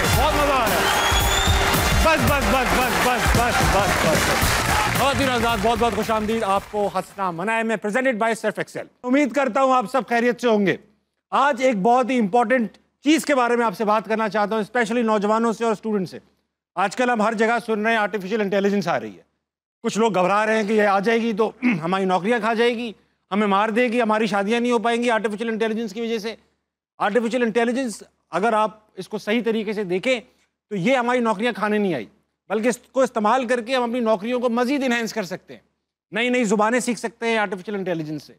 में, बहुत मजा आ रहा है। बस बस बस बस बस बस बस बस बहुत ही आजाद, बहुत बहुत खुशामदीद आपको हंसना मनाए में प्रेजेंटेड बाय सर्फ एक्सेल। उम्मीद करता हूं आप सब खैरियत से होंगे। आज एक बहुत ही इंपॉर्टेंट चीज के बारे में आपसे बात करना चाहता हूं, स्पेशली नौजवानों से और स्टूडेंट से। आजकल हम हर जगह सुन रहे हैं आर्टिफिशियल इंटेलिजेंस आ रही है। कुछ लोग घबरा रहे हैं कि ये आ जाएगी तो हमारी नौकरियां खा जाएगी, हमें मार देगी, हमारी शादियां नहीं हो पाएंगी आर्टिफिशियल इंटेलिजेंस की वजह से। आर्टिफिशियल इंटेलिजेंस अगर आप इसको सही तरीके से देखें तो ये हमारी नौकरियां खाने नहीं आई, बल्कि इसको इस्तेमाल करके हम अपनी नौकरियों को मजीद इन्हेंस कर सकते हैं। नई नई जुबानें सीख सकते हैं आर्टिफिशियल इंटेलिजेंस से।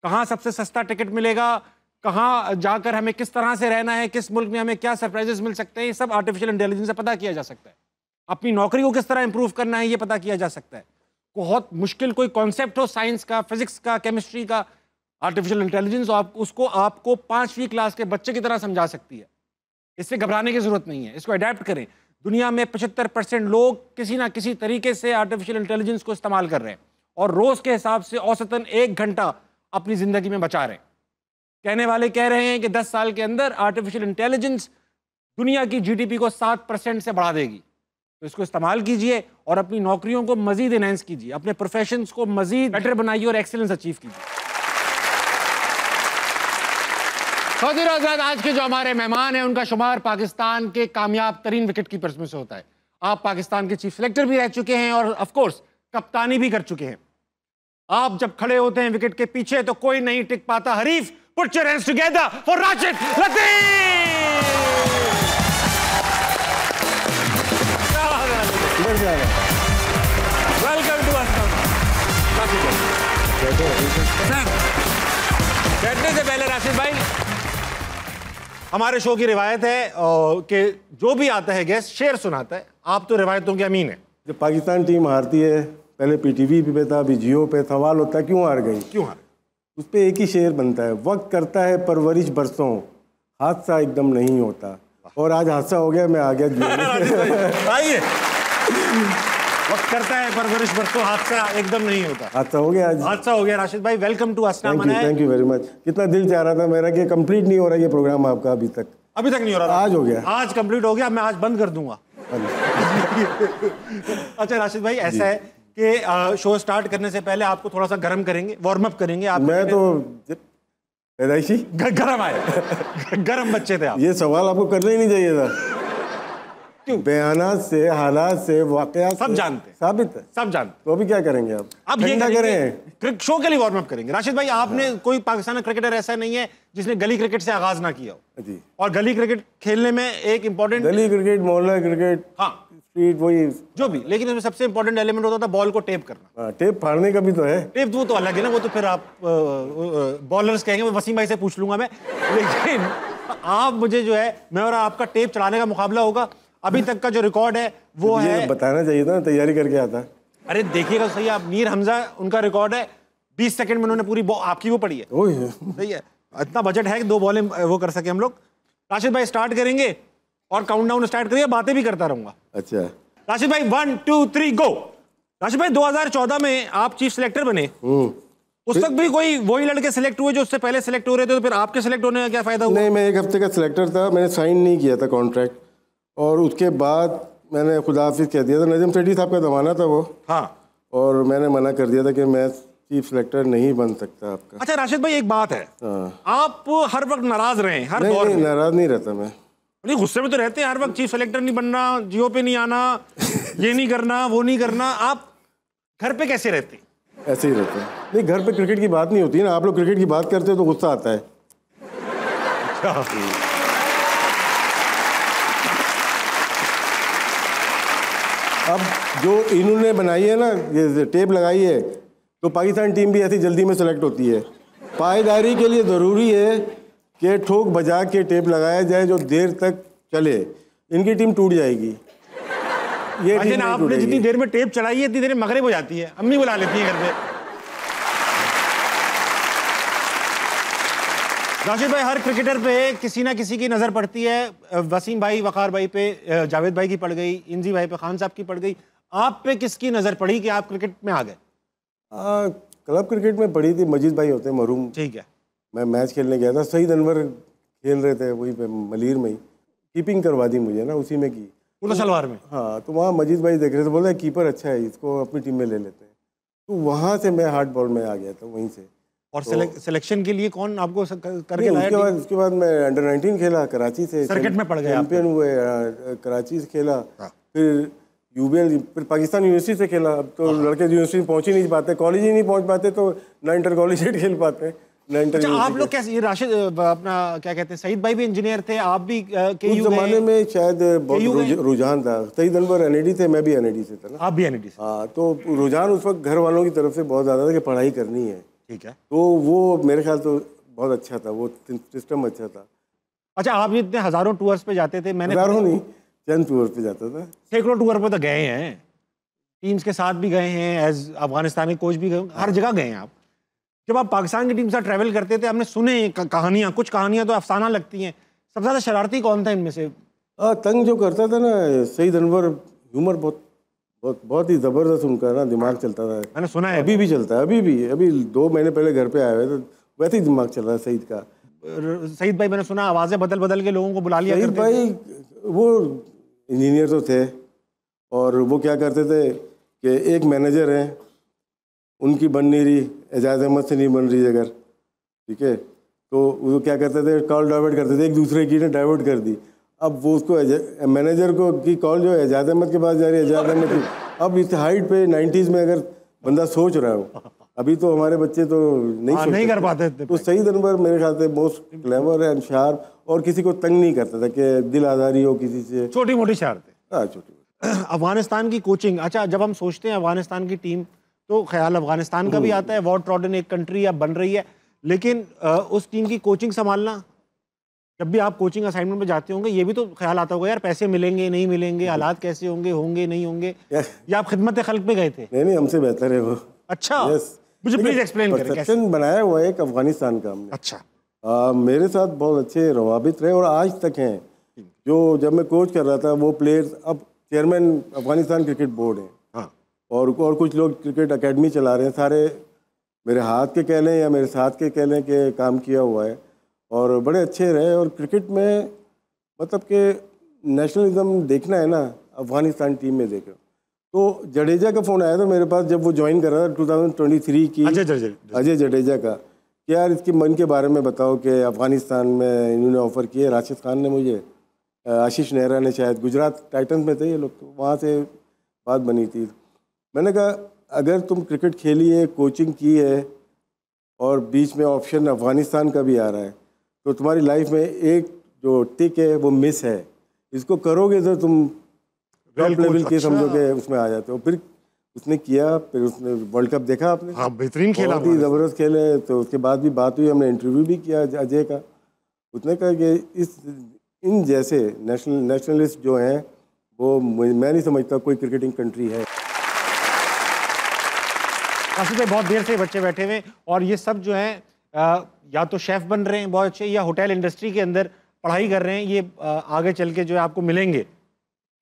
कहाँ सबसे सस्ता टिकट मिलेगा, कहाँ जाकर हमें किस तरह से रहना है, किस मुल्क में हमें क्या सरप्राइजेस मिल सकते हैं, ये सब आर्टिफिशियल इंटेलिजेंस से पता किया जा सकता है। अपनी नौकरी को किस तरह इंप्रूव करना है ये पता किया जा सकता है। बहुत मुश्किल कोई कॉन्सेप्ट हो साइंस का, फिजिक्स का, केमिस्ट्री का, आर्टिफिशियल इंटेलिजेंस उसको आपको 5वीं क्लास के बच्चे की तरह समझा सकती है। इससे घबराने की जरूरत नहीं है, इसको अडेप्ट करें। दुनिया में 75% लोग किसी ना किसी तरीके से आर्टिफिशियल इंटेलिजेंस को इस्तेमाल कर रहे हैं और रोज के हिसाब से औसतन 1 घंटा अपनी जिंदगी में बचा रहे हैं। कहने वाले कह रहे हैं कि 10 साल के अंदर आर्टिफिशियल इंटेलिजेंस दुनिया की जीडीपी को 7% से बढ़ा देगी। तो इसको इस्तेमाल कीजिए और अपनी नौकरियों को मजीद इनहेंस कीजिए, अपने प्रोफेशंस को मजीद बेटर बनाइए और एक्सीलेंस अचीव कीजिए। सऊदी आजाद आज के जो हमारे मेहमान हैं उनका शुमार पाकिस्तान के कामयाब तरीन विकेट कीपर्स में से होता है। आप पाकिस्तान के चीफ सिलेक्टर भी रह चुके हैं और ऑफ कोर्स कप्तानी भी कर चुके हैं। आप जब खड़े होते हैं विकेट के पीछे तो कोई नहीं टिक पाता हरीफ। Put your hands together for Rashid Latif. Welcome to us. बैठने से पहले राशिद भाई, हमारे शो की रिवायत है कि जो भी आता है गेस्ट शेर सुनाता है। आप तो रिवायतों के अमीन हैं। जब पाकिस्तान टीम हारती है, पहले पीटीवी पे था, अभी जियो पे, सवाल होता है क्यों हार गई, क्यों हार। उस पर एक ही शेर बनता है, वक्त करता है परवरिश बरसों, हादसा एकदम नहीं होता। और आज हादसा हो गया, मैं आ गया जियो। आइए। वक्त करता है परवरिश बरसों, हादसा एकदम नहीं होता। हादसा हो गया आज, हादसा हो गया। राशिद भाई welcome to us. Thank you very much. कितना दिल चाह रहा था मेरा कि कंप्लीट नहीं हो रहा ये प्रोग्राम आपका अभी तक नहीं हो रहा। आज हो गया, आज कंप्लीट हो गया। मैं आज बंद कर दूंगा। अच्छा राशिद भाई, ऐसा है कि शो स्टार्ट करने से पहले आपको थोड़ा सा गर्म करेंगे, वार्म अप करेंगे आप। मैं तो पैदाइशी गरम आए। गरम बच्चे थे आप। ये सवाल आपको करना ही नहीं चाहिए था। बयानात से, हालात से, वाकयात सब जानते हैं, साबित है, सब जानते। तो अभी क्या करेंगे आप? अब ये करें, शो के लिए वार्म अप करेंगे। राशिद भाई, आपने कोई पाकिस्तानी क्रिकेटर ऐसा नहीं है जिसने गली क्रिकेट से आगाज ना किया हो जी। और गली क्रिकेट खेलने में एक इंपॉर्टेंट, गली क्रिकेट, मोहल्ला क्रिकेट, हाँ स्ट्रीट, वही जो भी, लेकिन इसमें सबसे इंपॉर्टेंट एलिमेंट होता था बॉल को टेप करना। टेप फाड़ने का भी तो है। टेप वो तो अलग है ना, वो तो फिर आप बॉलर्स कहेंगे, मैं वसीम भाई से पूछ लूंगा मैं। लेकिन आप मुझे जो है, मैं और आपका टेप चलाने का मुकाबला होगा। अभी तक का जो रिकॉर्ड है वो है, बताना चाहिए था, तैयारी करके आता। अरे देखिएगा सही, आप मीर हमजा, उनका रिकॉर्ड है 20 सेकंड में उन्होंने पूरी आपकी वो पढ़ी है। सही है, इतना बजट है कि 2 बॉलें वो कर सके हम लोग। राशिद भाई स्टार्ट करेंगे और काउंटडाउन स्टार्ट करिए, बातें भी करता रहूंगा। अच्छा राशिद भाई 1 2 3 गो। राशिद भाई 2014 में आप चीफ सिलेक्टर बने, उस वक्त भी कोई वही लड़के सिलेक्ट हुए जो उससे पहले सिलेक्ट हो रहे थे, तो फिर आपके सिलेक्ट होने का क्या फायदा हुआ? नहीं, मैं 1 हफ्ते का सिलेक्टर था, मैंने साइन नहीं किया था कॉन्ट्रैक्ट, और उसके बाद मैंने खुदा हाफिज कह दिया था। नजम सेठी साहब का ज़माना था वो, हाँ, और मैंने मना कर दिया था कि मैं चीफ सिलेक्टर नहीं बन सकता आपका। अच्छा राशिद भाई, एक बात है, हाँ, आप हर वक्त नाराज रहे, हर दौर में? नाराज नहीं रहता मैं। नहीं, गुस्से में तो रहते हैं हर वक्त, चीफ सिलेक्टर नहीं बनना, जियो पे नहीं आना, ये नहीं करना, वो नहीं करना। आप घर पे कैसे रहते? ऐसे ही रहते हैं। नहीं, घर पे क्रिकेट की बात नहीं होती ना, आप लोग क्रिकेट की बात करते हो तो गुस्सा आता है। अब जो इन्होंने बनाई है ना, ये टेप लगाई है, तो पाकिस्तान टीम भी ऐसी जल्दी में सेलेक्ट होती है। पायदारी के लिए ज़रूरी है कि ठोक बजा के टेप लगाया जाए जो देर तक चले। इनकी टीम टूट जाएगी। ये टीम आपने जितनी देर में टेप चढ़ाई है इतनी देर में मगरिब हो जाती है, अम्मी बुला लेती है घर पे। राशिद भाई, हर क्रिकेटर पे किसी ना किसी की नजर पड़ती है। वसीम भाई, वकार भाई पे, जावेद भाई की पड़ गई, इंजी भाई पे, खान साहब की पड़ गई। आप पे किसकी नजर पड़ी कि आप क्रिकेट में आ गए? क्लब क्रिकेट में पड़ी थी, मजीद भाई होते मरूम। ठीक है। मैं मैच खेलने गया था, सईद अनवर खेल रहे थे वहीं पे मलीर में ही, कीपिंग करवा दी मुझे ना, उसी में की। कुर्ता सलवार में? हाँ, तो वहाँ मजीद भाई देख रहे थे, बोले कीपर अच्छा है, इसको अपनी टीम में ले लेते हैं। तो वहाँ से मैं हार्ड बॉल में आ गया था, वहीं से। और सिलेक्शन के लिए कौन आपको करके लाया? उसके बाद मैं अंडर-19 खेला कराची से, सर्किट में पड़ गए, चैंपियन हुए, कराची से खेला, फिर यूबीएल, फिर पाकिस्तान यूनिवर्सिटी से खेला। अब तो लड़के यूनिवर्सिटी पहुंच ही नहीं पाते, कॉलेज ही नहीं पहुंच पाते, तो ना इंटर कॉलेजिएट खेल पाते, ना इंटर। अच्छा, आप लोग कैसे, ये राशिद अपना क्या कहते हैं, सईद भाई भी इंजीनियर थे, आप भी उस जमाने में शायद बहुत रुझान था। सईद अनवर एनएडी थे, मैं भी एनएडी से था ना। आप भी एनएडी से? हाँ, तो रुझान उस वक्त घर वालों की तरफ से बहुत ज़्यादा था कि पढ़ाई करनी है। ठीक है। तो वो मेरे ख्याल तो बहुत अच्छा था, वो सिस्टम अच्छा था। अच्छा, आप इतने हज़ारों टूर्स पे जाते थे? मैंने हज़ारों नहीं, चंद टूर पे जाता था। सैकड़ों टूर पे तो गए हैं, टीम्स के साथ भी गए हैं, एज अफगानिस्तानी कोच भी गए, हर जगह गए हैं आप। जब आप पाकिस्तान की टीम के साथ ट्रैवल करते थे, हमने सुने कहानियाँ, कुछ कहानियाँ तो अफसाना लगती हैं। सबसे ज़्यादा शरारती कौन था इनमें से? तंग जो करता था ना सईद अनवर, ह्यूमर बहुत ही ज़बरदस्त उनका ना दिमाग चलता था। मैंने सुना है अभी भी चलता है, अभी 2 महीने पहले घर पे आए हुए तो वैसे ही दिमाग चल रहा है सईद का। सईद भाई, मैंने सुना आवाज़ें बदल बदल के लोगों को बुला लिया करते थे। सईद भाई वो इंजीनियर तो थे, और वो क्या करते थे कि एक मैनेजर हैं, उनकी बन नहीं रही, एजाज अहमद से नहीं बन रही अगर, ठीक है, तो वो क्या करते थे, कॉल डाइवर्ट करते थे, एक दूसरे की ने डाइवर्ट कर दी। अब वो उसको मैनेजर को की कॉल जो है एजाज अहमद के पास जा रही है, एजाज अहमद की। अब इस हाइट पे 90s में अगर बंदा सोच रहा हो, अभी तो हमारे बच्चे तो नहीं कर पाते। तो सईद अनवर मेरे ख्याल से मोस्ट क्लेवर एंड शार्प, और किसी को तंग नहीं करता था कि दिल आज़ारी हो किसी से। छोटी मोटी शरारतें। हाँ, छोटी। अफगानिस्तान की कोचिंग, अच्छा, जब हम सोचते हैं अफगानिस्तान की टीम तो ख्याल अफगानिस्तान का भी आता है, वॉर ट्रॉडन एक कंट्री अब बन रही है, लेकिन उस टीम की कोचिंग संभालना, जब भी आप कोचिंग असाइनमेंट में जाते होंगे, ये भी तो ख्याल आता होगा यार, पैसे मिलेंगे नहीं मिलेंगे, हालात कैसे होंगे नहीं होंगे, या आप खिदमत खल्क पे गए थे? नहीं, हमसे बेहतर है वो। अच्छा, मुझे प्लीज एक्सप्लेन करें। परसेप्शन बनाया हुआ है एक अफगानिस्तान का हमने। अच्छा। मेरे साथ बहुत अच्छे रवाबित रहे और आज तक हैं। जो जब मैं कोच कर रहा था वो प्लेयर्स अब चेयरमैन अफगानिस्तान क्रिकेट बोर्ड है। हाँ। और कुछ लोग क्रिकेट एकेडमी चला रहे हैं, सारे मेरे हाथ के कह लें या मेरे साथ के कह लें कि काम किया हुआ है, और बड़े अच्छे रहे। और क्रिकेट में मतलब कि नेशनलिज्म देखना है ना, अफगानिस्तान टीम में देखो तो जडेजा का फ़ोन आया था मेरे पास जब वो ज्वाइन कर रहा था 2023 की, अजय जडेजा का, कि यार इसके मन के बारे में बताओ कि अफ़गानिस्तान में इन्होंने ऑफ़र किए। राशिद खान ने मुझे, आशीष नेहरा ने, शायद गुजरात टाइटंस में थे ये लोग, तो वहाँ से बात बनी थी। मैंने कहा अगर तुम क्रिकेट खेली है, कोचिंग की है, और बीच में ऑप्शन अफ़गानिस्तान का भी आ रहा है, तो तुम्हारी लाइफ में एक जो टिक है वो मिस है। इसको करोगे तो तुम टॉप लेवल के समझो के उसमें आ जाते हो। फिर उसने किया, फिर उसने वर्ल्ड कप देखा आपने? हाँ, बेहतरीन खेला, बहुत ही ज़बरदस्त खेले। तो उसके बाद भी बात हुई, हमने इंटरव्यू भी किया अजय का। उसने कहा कि इन जैसे नेशनलिस्ट जो हैं वो मैं नहीं समझता कोई क्रिकेटिंग कंट्री है। काफी बहुत देर से बच्चे बैठे हुए, और ये सब जो है या तो शेफ बन रहे हैं बहुत अच्छे, या होटल इंडस्ट्री के अंदर पढ़ाई कर रहे हैं। ये आगे चल के जो है आपको मिलेंगे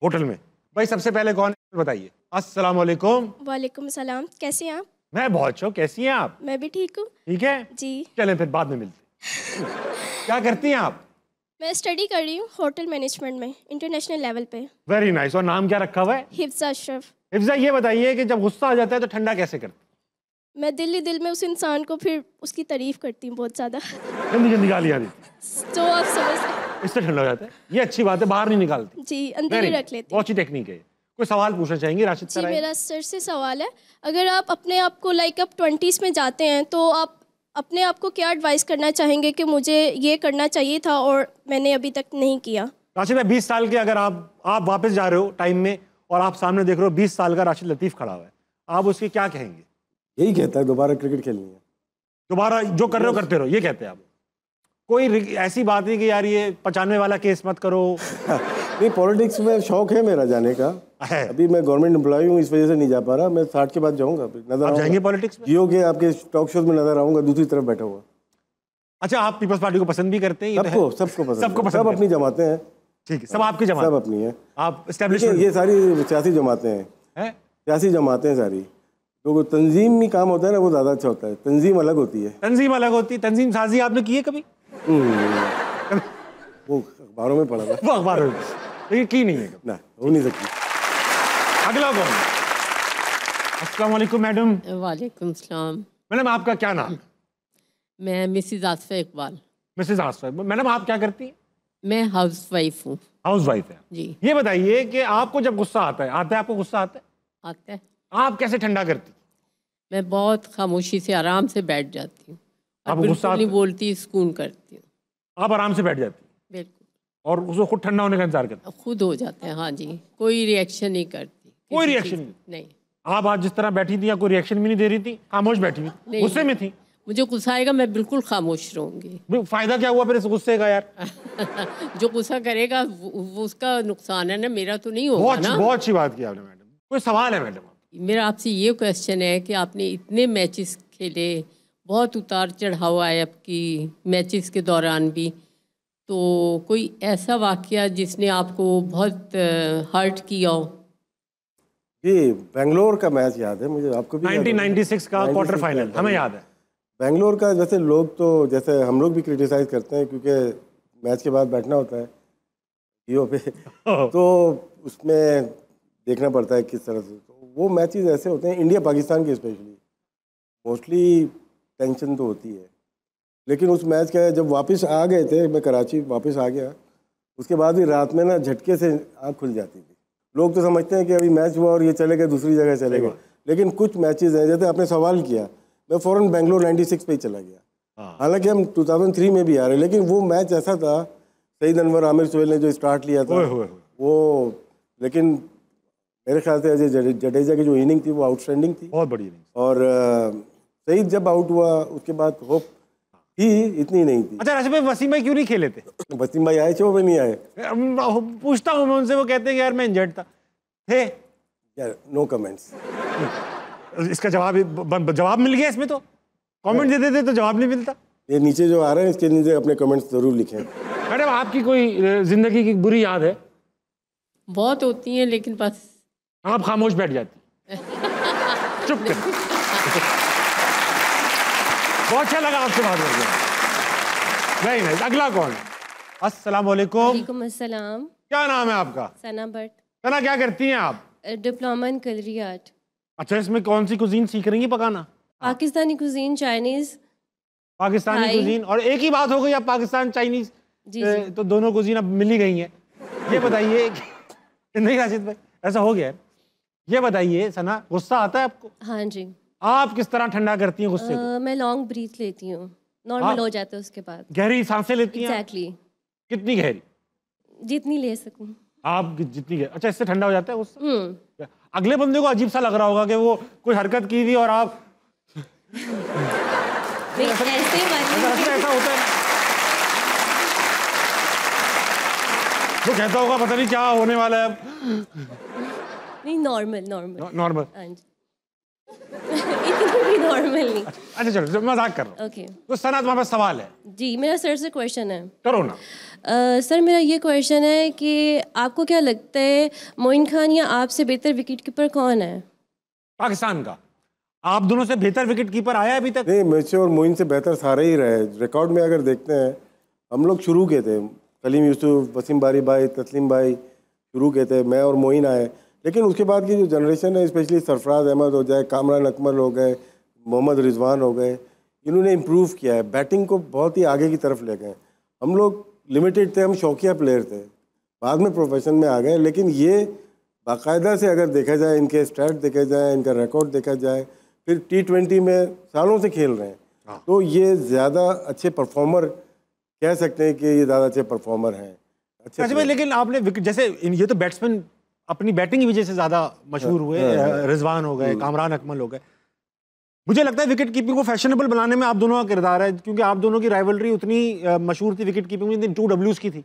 होटल में। भाई सबसे पहले कौन है बताइए? अस्सलाम वालेकुम। वालेकुम सलाम, कैसे हैं आप? मैं बहुत अच्छा हूँ, कैसी हैं आप? मैं भी ठीक हूँ। ठीक है जी। चलें फिर बाद में मिलते हैं। क्या करती हैं आप? मैं स्टडी कर रही हूँ होटल मैनेजमेंट में, इंटरनेशनल लेवल पे। Very nice. और नाम क्या रखा हुआ है? हिफ्जा अशरफ। हिफ्जा, ये बताइए कि जब गुस्सा आ जाता है तो ठंडा कैसे करते? मैं दिल ही दिल में उस इंसान को फिर उसकी तारीफ करती हूँ बहुत ज़्यादा। जल्दी गालियाँ दी तो आप समझ, इससे ठंडा हो जाता है। ये अच्छी बात है, बाहर नहीं निकालती जी, अंदर ही रख लेती। बहुत अच्छी टेक्निक है। कोई सवाल पूछना चाहेंगे राशिद सर? जी, मेरा सर से सवाल है, अगर आप अपने आप को लाइक आप 20s में जाते हैं तो आप अपने आप को क्या एडवाइस करना चाहेंगे कि मुझे ये करना चाहिए था और मैंने अभी तक नहीं किया? राशिद भाई 20 साल के अगर आप वापस जा रहे हो टाइम में और आप सामने देख रहे हो 20 साल का राशिद लतीफ़ खड़ा हुआ है, आप उसके क्या कहेंगे? यही कहता है दोबारा क्रिकेट खेलनी है, दोबारा जो कर रहे हो करते रहो, ये कहते हैं आप? कोई ऐसी बात नहीं कि यार ये 95 वाला केस मत करो? नहीं, पॉलिटिक्स में शौक है मेरा जाने का है। अभी मैं गवर्नमेंट एम्प्लॉय हूँ, इस वजह से नहीं जा पा रहा। मैं 60 के बाद जाऊँगा, नजर जाएंगे पॉलिटिक्स में? जियो के आपके टॉक शोज में नजर आऊँगा, दूसरी तरफ बैठा हुआ। अच्छा, आप पीपल्स पार्टी को पसंद भी करते हैं? सबको पसंद, सब अपनी जमातें हैं। ठीक है, सब आपकी जमात, सब अपनी है। आप एस्टैब्लिशमेंट, ये सारी सियासी जमातें हैं, सियासी जमातें सारी। तो तंजीमी काम होता है ना, वो ज़्यादा अच्छा होता है। तंजीम अलग होती है। तंजीम अलग होती है। तंजीम साजी आपने की है कभी? वो अखबारों में पढ़ा था। वो अखबारों में, लेकिन की नहीं है। ना, हो नहीं सकती। अगला कौन? अस्सलाम वालेकुम मैडम। वालेकुम सलाम। मैडम आपका क्या नाम है? मैं मिसिज आसफा इकबाल। मिसेज आसफा। मैडम आप क्या करती हैं? मैं हाउस वाइफ हूँ। हाउस वाइफ है जी। ये बताइए कि आपको जब गुस्सा आता है आपको गुस्सा आता है, आता है। आप कैसे ठंडा करती? मैं बहुत खामोशी से आराम से बैठ जाती हूँ, आपको बिल्कुल गुस्सा नहीं आता है? बोलती, सुकून करती हूँ। आप आराम से बैठ जाती बिल्कुल और उसको खुद ठंडा होने का इंतजार करती? खुद हो जाते हैं। हाँ जी, कोई रिएक्शन नहीं करती। कोई किसी रिएक्शन चीज़- नहीं। आप आज जिस तरह बैठी थी या कोई रिएक्शन भी नहीं दे रही थी, खामोश बैठी हुई, नहीं। गुस्से में थी? मुझे गुस्सा आएगा मैं बिल्कुल खामोश रहूँगी। फायदा क्या हुआ फिर इस गुस्से का यार? जो गुस्सा करेगा वो उसका नुकसान है ना, मेरा तो नहीं होगा ना। बहुत अच्छी बात की आपने मैडम। कोई सवाल है मैडम? मेरा आपसे ये क्वेश्चन है कि आपने इतने मैचेस खेले, बहुत उतार चढ़ाव आए आपकी मैचेस के दौरान भी, तो कोई ऐसा वाकया जिसने आपको बहुत हर्ट किया हो? जी, बेंगलोर का मैच याद है मुझे, आपको भी 1996 का क्वार्टर फाइनल हमें याद है। बेंगलोर का जैसे लोग तो जैसे हम लोग भी क्रिटिसाइज करते हैं क्योंकि मैच के बाद बैठना होता है जियो पे तो उसमें देखना पड़ता है किस तरह से। तो वो मैचेस ऐसे होते हैं इंडिया पाकिस्तान के स्पेशली, मोस्टली टेंशन तो होती है। लेकिन उस मैच का जब वापस आ गए थे, मैं कराची वापस आ गया, उसके बाद भी रात में ना झटके से आँख खुल जाती थी। लोग तो समझते हैं कि अभी मैच हुआ और ये चले गए दूसरी जगह चले गए, लेकिन कुछ मैचेस हैं जैसे आपने सवाल किया, मैं फ़ौरन बेंगलोर 96 पे ही चला गया। हालांकि हम 2003 में भी आ रहे, लेकिन वो मैच ऐसा था, सईद अनवर आमिर सोहेल ने जो स्टार्ट लिया था वो, लेकिन मेरे ख्याल से अजय जडेजा की जो इनिंग थी वो आउटस्टैंडिंग थी, बहुत बड़ी इनिंग। और सईद जब आउट हुआ उसके बाद होप ही इतनी नहीं थी। अच्छा राशिद भाई, वसीम भाई क्यों नहीं खेले थे? वसीम भाई आए शो में नहीं आए? पूछता हूँ मैं उनसे, वो कहते हैं कि यार मैं इंजर्ड था। थे यार, नो कमेंट्स। इसका जवाब मिल गया इसमें, तो कमेंट दे देते तो जवाब नहीं मिलता। ये नीचे जो आ रहे हैं इसके नीचे अपने कमेंट्स जरूर लिखें। मैडम आपकी कोई जिंदगी की बुरी याद है? बहुत होती हैं, लेकिन बस आप खामोश बैठ जाती। चुप कर। बहुत अच्छा लगा आपसे बात करके। नहीं नहीं, अगला कौन? अस्सलाम वालेकुम। वालेकुम अस्सलाम। क्या नाम है आपका? सना भट्ट। सना, क्या करती हैं आप? Diploma in culinary art. अच्छा, इसमें कौन सी कुजीन सीख रही हैं पकाना? Pakistani cuisine, Chinese, Pakistani Thai. Cuisine, और एक ही बात हो गई अब पाकिस्तान चाइनीज, जी जी। तो दोनों कुजीन अब मिल ही गई हैं। ये बताइए नहीं राशिद भाई, ऐसा हो गया है। ये बताइए सना, गुस्सा आता है आपको? हाँ जी। आप किस तरह ठंडा करती हैं गुस्से को? मैं लॉन्ग ब्रीथ लेती हूँ, नॉर्मल हो जाता है उसके बाद। गहरी सांसें लेती हैं? एग्जैक्टली। कितनी गहरी? जितनी ले सकूँ। आप जितनी गहरी। अच्छा, इससे ठंडा हो जाता है गुस्सा? अगले बंदे को अजीब सा लग रहा होगा कि वो कोई हरकत की थी और आप ऐसा होता है। वो कहता होगा पता नहीं क्या होने वाला है अब। नहीं, नॉर्मल। नॉर्मल। हाँ जी। इतनी भी नॉर्मल नहीं। अच्छा चलो, मजाक कर रहा हूँ। ओके। तो सना, तुम्हारे पास सवाल है? जी, मेरा सर से क्वेश्चन है। करो ना। सर, मेरा ये क्वेश्चन है कि आपको क्या लगता है, मोइन खान या आपसे बेहतर विकेट कीपर कौन है पाकिस्तान का? आप दोनों से बेहतर विकेट कीपर आया अभी तक? नहीं, मुझसे और मोइन से बेहतर सारे ही रहे। रिकॉर्ड में अगर देखते हैं, हम लोग शुरू के थे, सलीम यूसुफ, वसीम बारी भाई, तस्लीम भाई शुरू के थे, मैं और मोइन आए। लेकिन उसके बाद की जो जनरेशन है, स्पेशली सरफराज अहमद हो जाए, कामरान अकमल हो गए, मोहम्मद रिजवान हो गए, इन्होंने इम्प्रूव किया है, बैटिंग को बहुत ही आगे की तरफ ले गए। हम लोग लिमिटेड थे, हम शौकिया प्लेयर थे, बाद में प्रोफेशन में आ गए। लेकिन ये बाकायदा से अगर देखा जाए, इनके स्टैट देखा जाए, इनका रिकॉर्ड देखा जाए, फिर T20 में सालों से खेल रहे हैं, तो ये ज़्यादा अच्छे परफॉर्मर कह सकते हैं कि ये ज़्यादा अच्छे परफॉर्मर हैं। अच्छा भाई, लेकिन आपने जैसे ये तो बैट्समैन अपनी बैटिंग की वजह से ज़्यादा मशहूर हुए, रिजवान हो गए, कामरान अकमल हो गए। मुझे लगता है विकेट कीपिंग को फैशनेबल बनाने में आप दोनों का किरदार है, क्योंकि आप दोनों की राइवलरी उतनी मशहूर थी विकेट कीपिंग में, 2 Ws की थी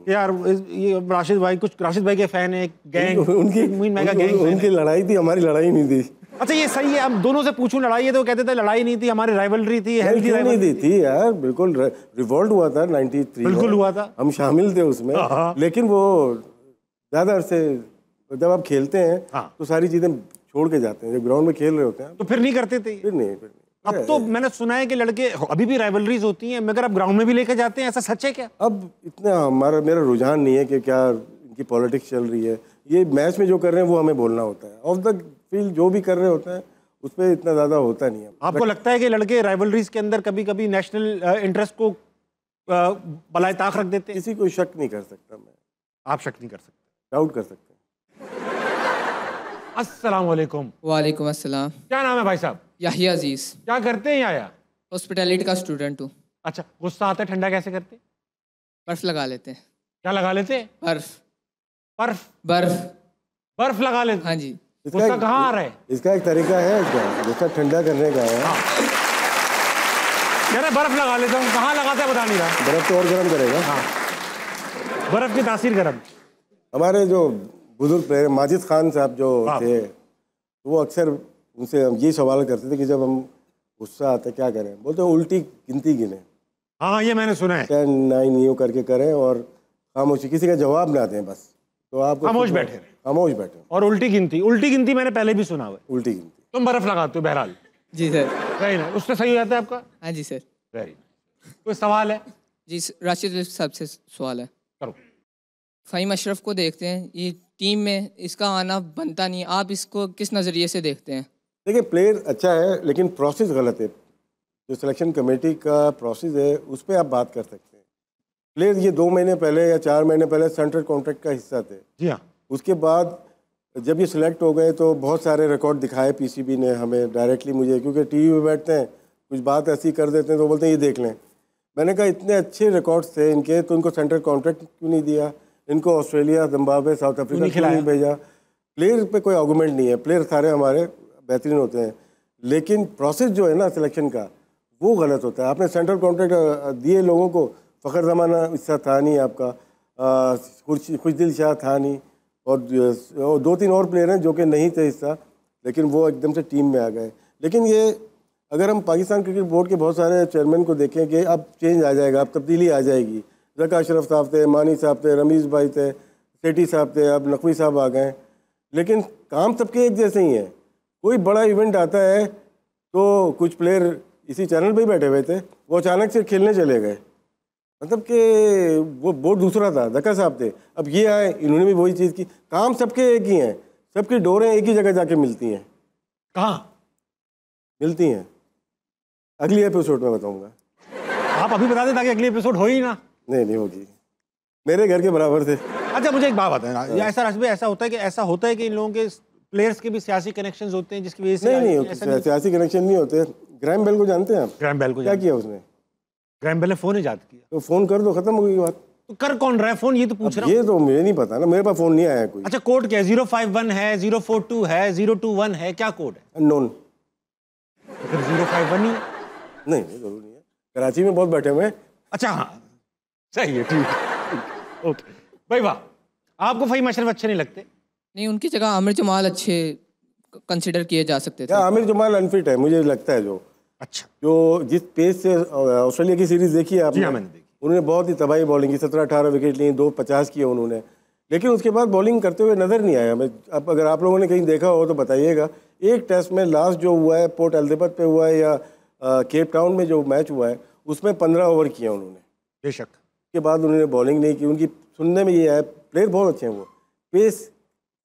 यार। ये राशिद भाई के फैन है, गैंग उनकी लड़ाई थी, हमारी लड़ाई नहीं थी। अच्छा, ये सही है। अब दोनों से पूछूं लड़ाई है तो कहते थे लड़ाई नहीं थी, हमारी राइवलरी थी, हेल्थी नहीं थी यार, बिल्कुल रिवॉल्ट हुआ था 93, बिल्कुल हुआ था, हम शामिल थे उसमें। लेकिन वो ज़्यादा अरसे जब आप खेलते हैं तो सारी चीज़ें छोड़ के जाते हैं, जब ग्राउंड में खेल रहे होते हैं तो फिर नहीं करते थे। फिर नहीं। अब तो मैंने सुना है कि लड़के अभी भी राइवलरीज होती हैं, मगर अब ग्राउंड में भी लेके जाते हैं, ऐसा सच है क्या? अब इतना मेरा रुझान नहीं है कि क्या इनकी पॉलिटिक्स चल रही है। ये मैच में जो कर रहे हैं वो हमें बोलना होता है, ऑफ द फील्ड जो भी कर रहे होते हैं उस पर इतना ज़्यादा होता नहीं है। आपको लगता है कि लड़के राइवलरीज के अंदर कभी कभी नेशनल इंटरेस्ट को बलाए ताक रख देते हैं? किसी को शक नहीं कर सकता मैं। आप शक नहीं कर सकते, डाउट कर सकते हैं। अस्सलाम वालेकुम। वालेकुम अस्सलाम। क्या नाम है भाई साहब? याहिया अजीज। क्या करते हैं याया? हॉस्पिटैलिटी का स्टूडेंट हूँ। अच्छा, गुस्सा आता है ठंडा कैसे करते हैं? बर्फ लगा लेते हैं। क्या लगा लेते हैं? बर्फ। बर्फ? बर्फ बर्फ लगा लेते? हाँ जी। गुस्सा कहाँ आ रहा है? इसका एक तरीका है, गुस्सा ठंडा करने का है। कह रहे बर्फ लगा लेता हूँ, कहाँ लगाते हैं बता नहीं रहा। बर्फ तो और गर्म करेगा। हाँ, बर्फ की तासीर गर्म। हमारे जो बुजुर्ग प्लेयर माजिद खान साहब जो थे, वो अक्सर उनसे हम ये सवाल करते थे कि जब हम गुस्सा आता है क्या करें? बोलते उल्टी गिनती गिने। हाँ, ये मैंने सुना है। 10, 9 यूँ करके करें और खामोशी, किसी का जवाब ना दें, बस तो आप खामोश बैठे। खामोश बैठे और उल्टी गिनती मैंने पहले भी सुना हुआ है। उल्टी गिनती। तुम बर्फ लगाते हो बहरहाल? जी सर। सही ना, उससे सही हो जाता है आपका? हाँ जी सर। वेरी। कोई सवाल है? जी राशिद साहब से सवाल है। करो। फ़हीम अशरफ को देखते हैं, ये टीम में इसका आना बनता नहीं, आप इसको किस नज़रिए से देखते हैं? देखिए, प्लेयर अच्छा है लेकिन प्रोसेस गलत है। जो सिलेक्शन कमेटी का प्रोसेस है उस पर आप बात कर सकते हैं। प्लेयर ये 2 महीने पहले या 4 महीने पहले सेंट्रल कॉन्ट्रैक्ट का हिस्सा थे। जी हाँ। उसके बाद जब ये सिलेक्ट हो गए तो बहुत सारे रिकॉर्ड दिखाए पीसीबी ने हमें डायरेक्टली मुझे, क्योंकि टीवी में बैठते हैं कुछ बात ऐसी कर देते हैं तो बोलते हैं ये देख लें। मैंने कहा इतने अच्छे रिकॉर्ड्स थे इनके, तो इनको सेंट्रल कॉन्ट्रैक्ट क्यों नहीं दिया? इनको ऑस्ट्रेलिया, जिम्बाब्वे, साउथ अफ्रीका क्यों नहीं भेजा? प्लेयर पे कोई आर्गूमेंट नहीं है, प्लेयर सारे हमारे बेहतरीन होते हैं, लेकिन प्रोसेस जो है ना सिलेक्शन का वो गलत होता है। आपने सेंट्रल कॉन्ट्रैक्ट दिए लोगों को, फ़खर ज़माना हिस्सा था नहीं आपका, खुशदिल शाह था नहीं, और 2-3 और प्लेयर हैं जो कि नहीं थे हिस्सा, लेकिन वो एकदम से टीम में आ गए। लेकिन ये अगर हम पाकिस्तान क्रिकेट बोर्ड के बहुत सारे चेयरमैन को देखें कि अब चेंज आ जाएगा, अब तब्दीली आ जाएगी। ज़का अशरफ साहब थे, मानी साहब थे, रमीज़ भाई थे, सेठी साहब थे, अब नकवी साहब आ गए, लेकिन काम सबके एक जैसे ही हैं। कोई बड़ा इवेंट आता है तो कुछ प्लेयर इसी चैनल पे ही बैठे हुए थे, वो अचानक से खेलने चले गए, मतलब कि वो बोर्ड दूसरा था, ज़का साहब थे, अब ये आए, इन्होंने भी वही चीज़ की। काम सबके एक ही हैं, सबकी डोरें एक ही जगह जाके मिलती हैं। कहाँ मिलती हैं? अगली एपिसोड में बताऊँगा। आप अभी बता दें ताकि अगली एपिसोड हो ही ना। नहीं होगी, मेरे घर के बराबर थे। अच्छा, मुझे एक बात बताएं, ऐसा राशिद भाई, ऐसा होता है कि इन लोगों के प्लेयर्स के भी सियासी कनेक्शंस होते हैं जिसकी वजह से? नहीं, सियासी कनेक्शन नहीं होते। ग्राहम बेल को जानते हैं आप? ग्राहम बेल को क्या किया उसने? ग्राहम बेल ने फोन ईजाद किया। तो फोन कर दो, खत्म हो गई बात। तो कर कौन रहा है फोन, ये तो पूछ रहा हूँ। ये तो मुझे नहीं पता ना, मेरे पास फोन नहीं आया कोई। अच्छा, कोड क्या है? 051 है, 042 है, 021 है, क्या कोड है? अननोन। फिर 051 ही है? नहीं जरूर नहीं है, कराची में बहुत बैठे हुए हैं। अच्छा हाँ, सही है, ठीक है, ओके भाई। वाह, आपको फ़हीम अशरफ अच्छे नहीं लगते? नहीं, उनकी जगह आमिर जमाल अच्छे कंसिडर किए जा सकते थे। आमिर जमाल अनफिट है मुझे लगता है। जो अच्छा, जो जिस पेस से ऑस्ट्रेलिया की सीरीज देखी है आपने? मैंने देखी। उन्होंने बहुत ही तबाही बॉलिंग की, 17-18 विकेट ली, 250 किए उन्होंने, लेकिन उसके बाद बॉलिंग करते हुए नज़र नहीं आया हमें। अब अगर आप लोगों ने कहीं देखा हो तो बताइएगा। एक टेस्ट में लास्ट जो हुआ है पोर्ट एलिज़ाबेथ पे हुआ है या केप टाउन में जो मैच हुआ है उसमें 15 ओवर किए उन्होंने, बेशक। के बाद उन्होंने बॉलिंग नहीं की। उनकी सुनने में ये है, प्लेयर बहुत अच्छे हैं, वो पेस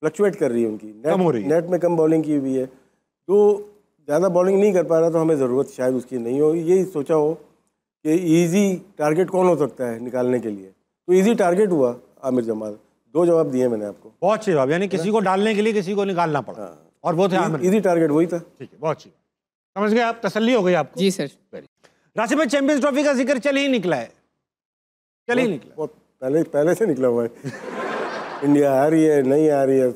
फ्लक्चुएट कर रही है उनकी, नेट में कम बॉलिंग की हुई है, तो ज़्यादा बॉलिंग नहीं कर पा रहा, तो हमें ज़रूरत शायद उसकी नहीं हो। यही सोचा हो कि इजी टारगेट कौन हो सकता है निकालने के लिए, तो इजी टारगेट हुआ आमिर जमाल। 2 जवाब दिए मैंने आपको, बहुत अच्छे जवाब, यानी किसी को डालने के लिए किसी को निकालना पड़ा, और वो थे आमिर। इजी टारगेट वही था। ठीक है, बहुत अच्छी, समझ गए आप, तसल्ली हो गई आपको? जी सर। राशिद भाई, चैंपियंस ट्रॉफी का जिक्र चल ही निकला है, चल ही निकला, बहुत पहले से निकला हुआ है। इंडिया आ रही है, नहीं आ रही है,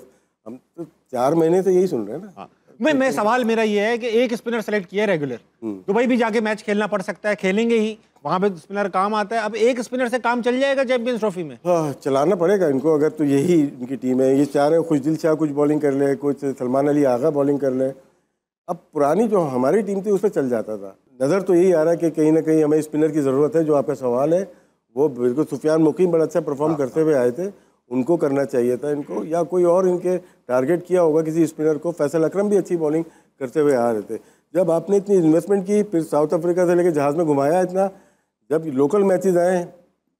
हम तो 4 महीने से यही सुन रहे हैं ना। हाँ। मैं सवाल मेरा ये है कि एक स्पिनर सेलेक्ट किया है रेगुलर, दुबई भी जाके मैच खेलना पड़ सकता है, खेलेंगे ही, वहाँ पे स्पिनर काम आता है। अब एक स्पिनर से काम चल जाएगा चैंपियंस ट्रॉफी में? हाँ, चलाना पड़ेगा इनको, अगर तो यही इनकी टीम है। ये चाह रहे हैं खुशदिल शाह कुछ बॉलिंग कर ले, कुछ सलमान अली आगा बॉलिंग कर ले। अब पुरानी जो हमारी टीम थी उस पर चल जाता था। नज़र तो यही आ रहा है कि कहीं ना कहीं हमें स्पिनर की ज़रूरत है। जो आपका सवाल है वो बिल्कुल, सुफियान मुकीम बड़ा अच्छा परफॉर्म करते हुए आए थे, उनको करना चाहिए था इनको, या कोई और इनके टारगेट किया होगा किसी स्पिनर को। फैसल अकरम भी अच्छी बॉलिंग करते हुए आ रहे थे, जब आपने इतनी इन्वेस्टमेंट की, फिर साउथ अफ्रीका से लेके जहाज में घुमाया इतना, जब लोकल मैचेस आए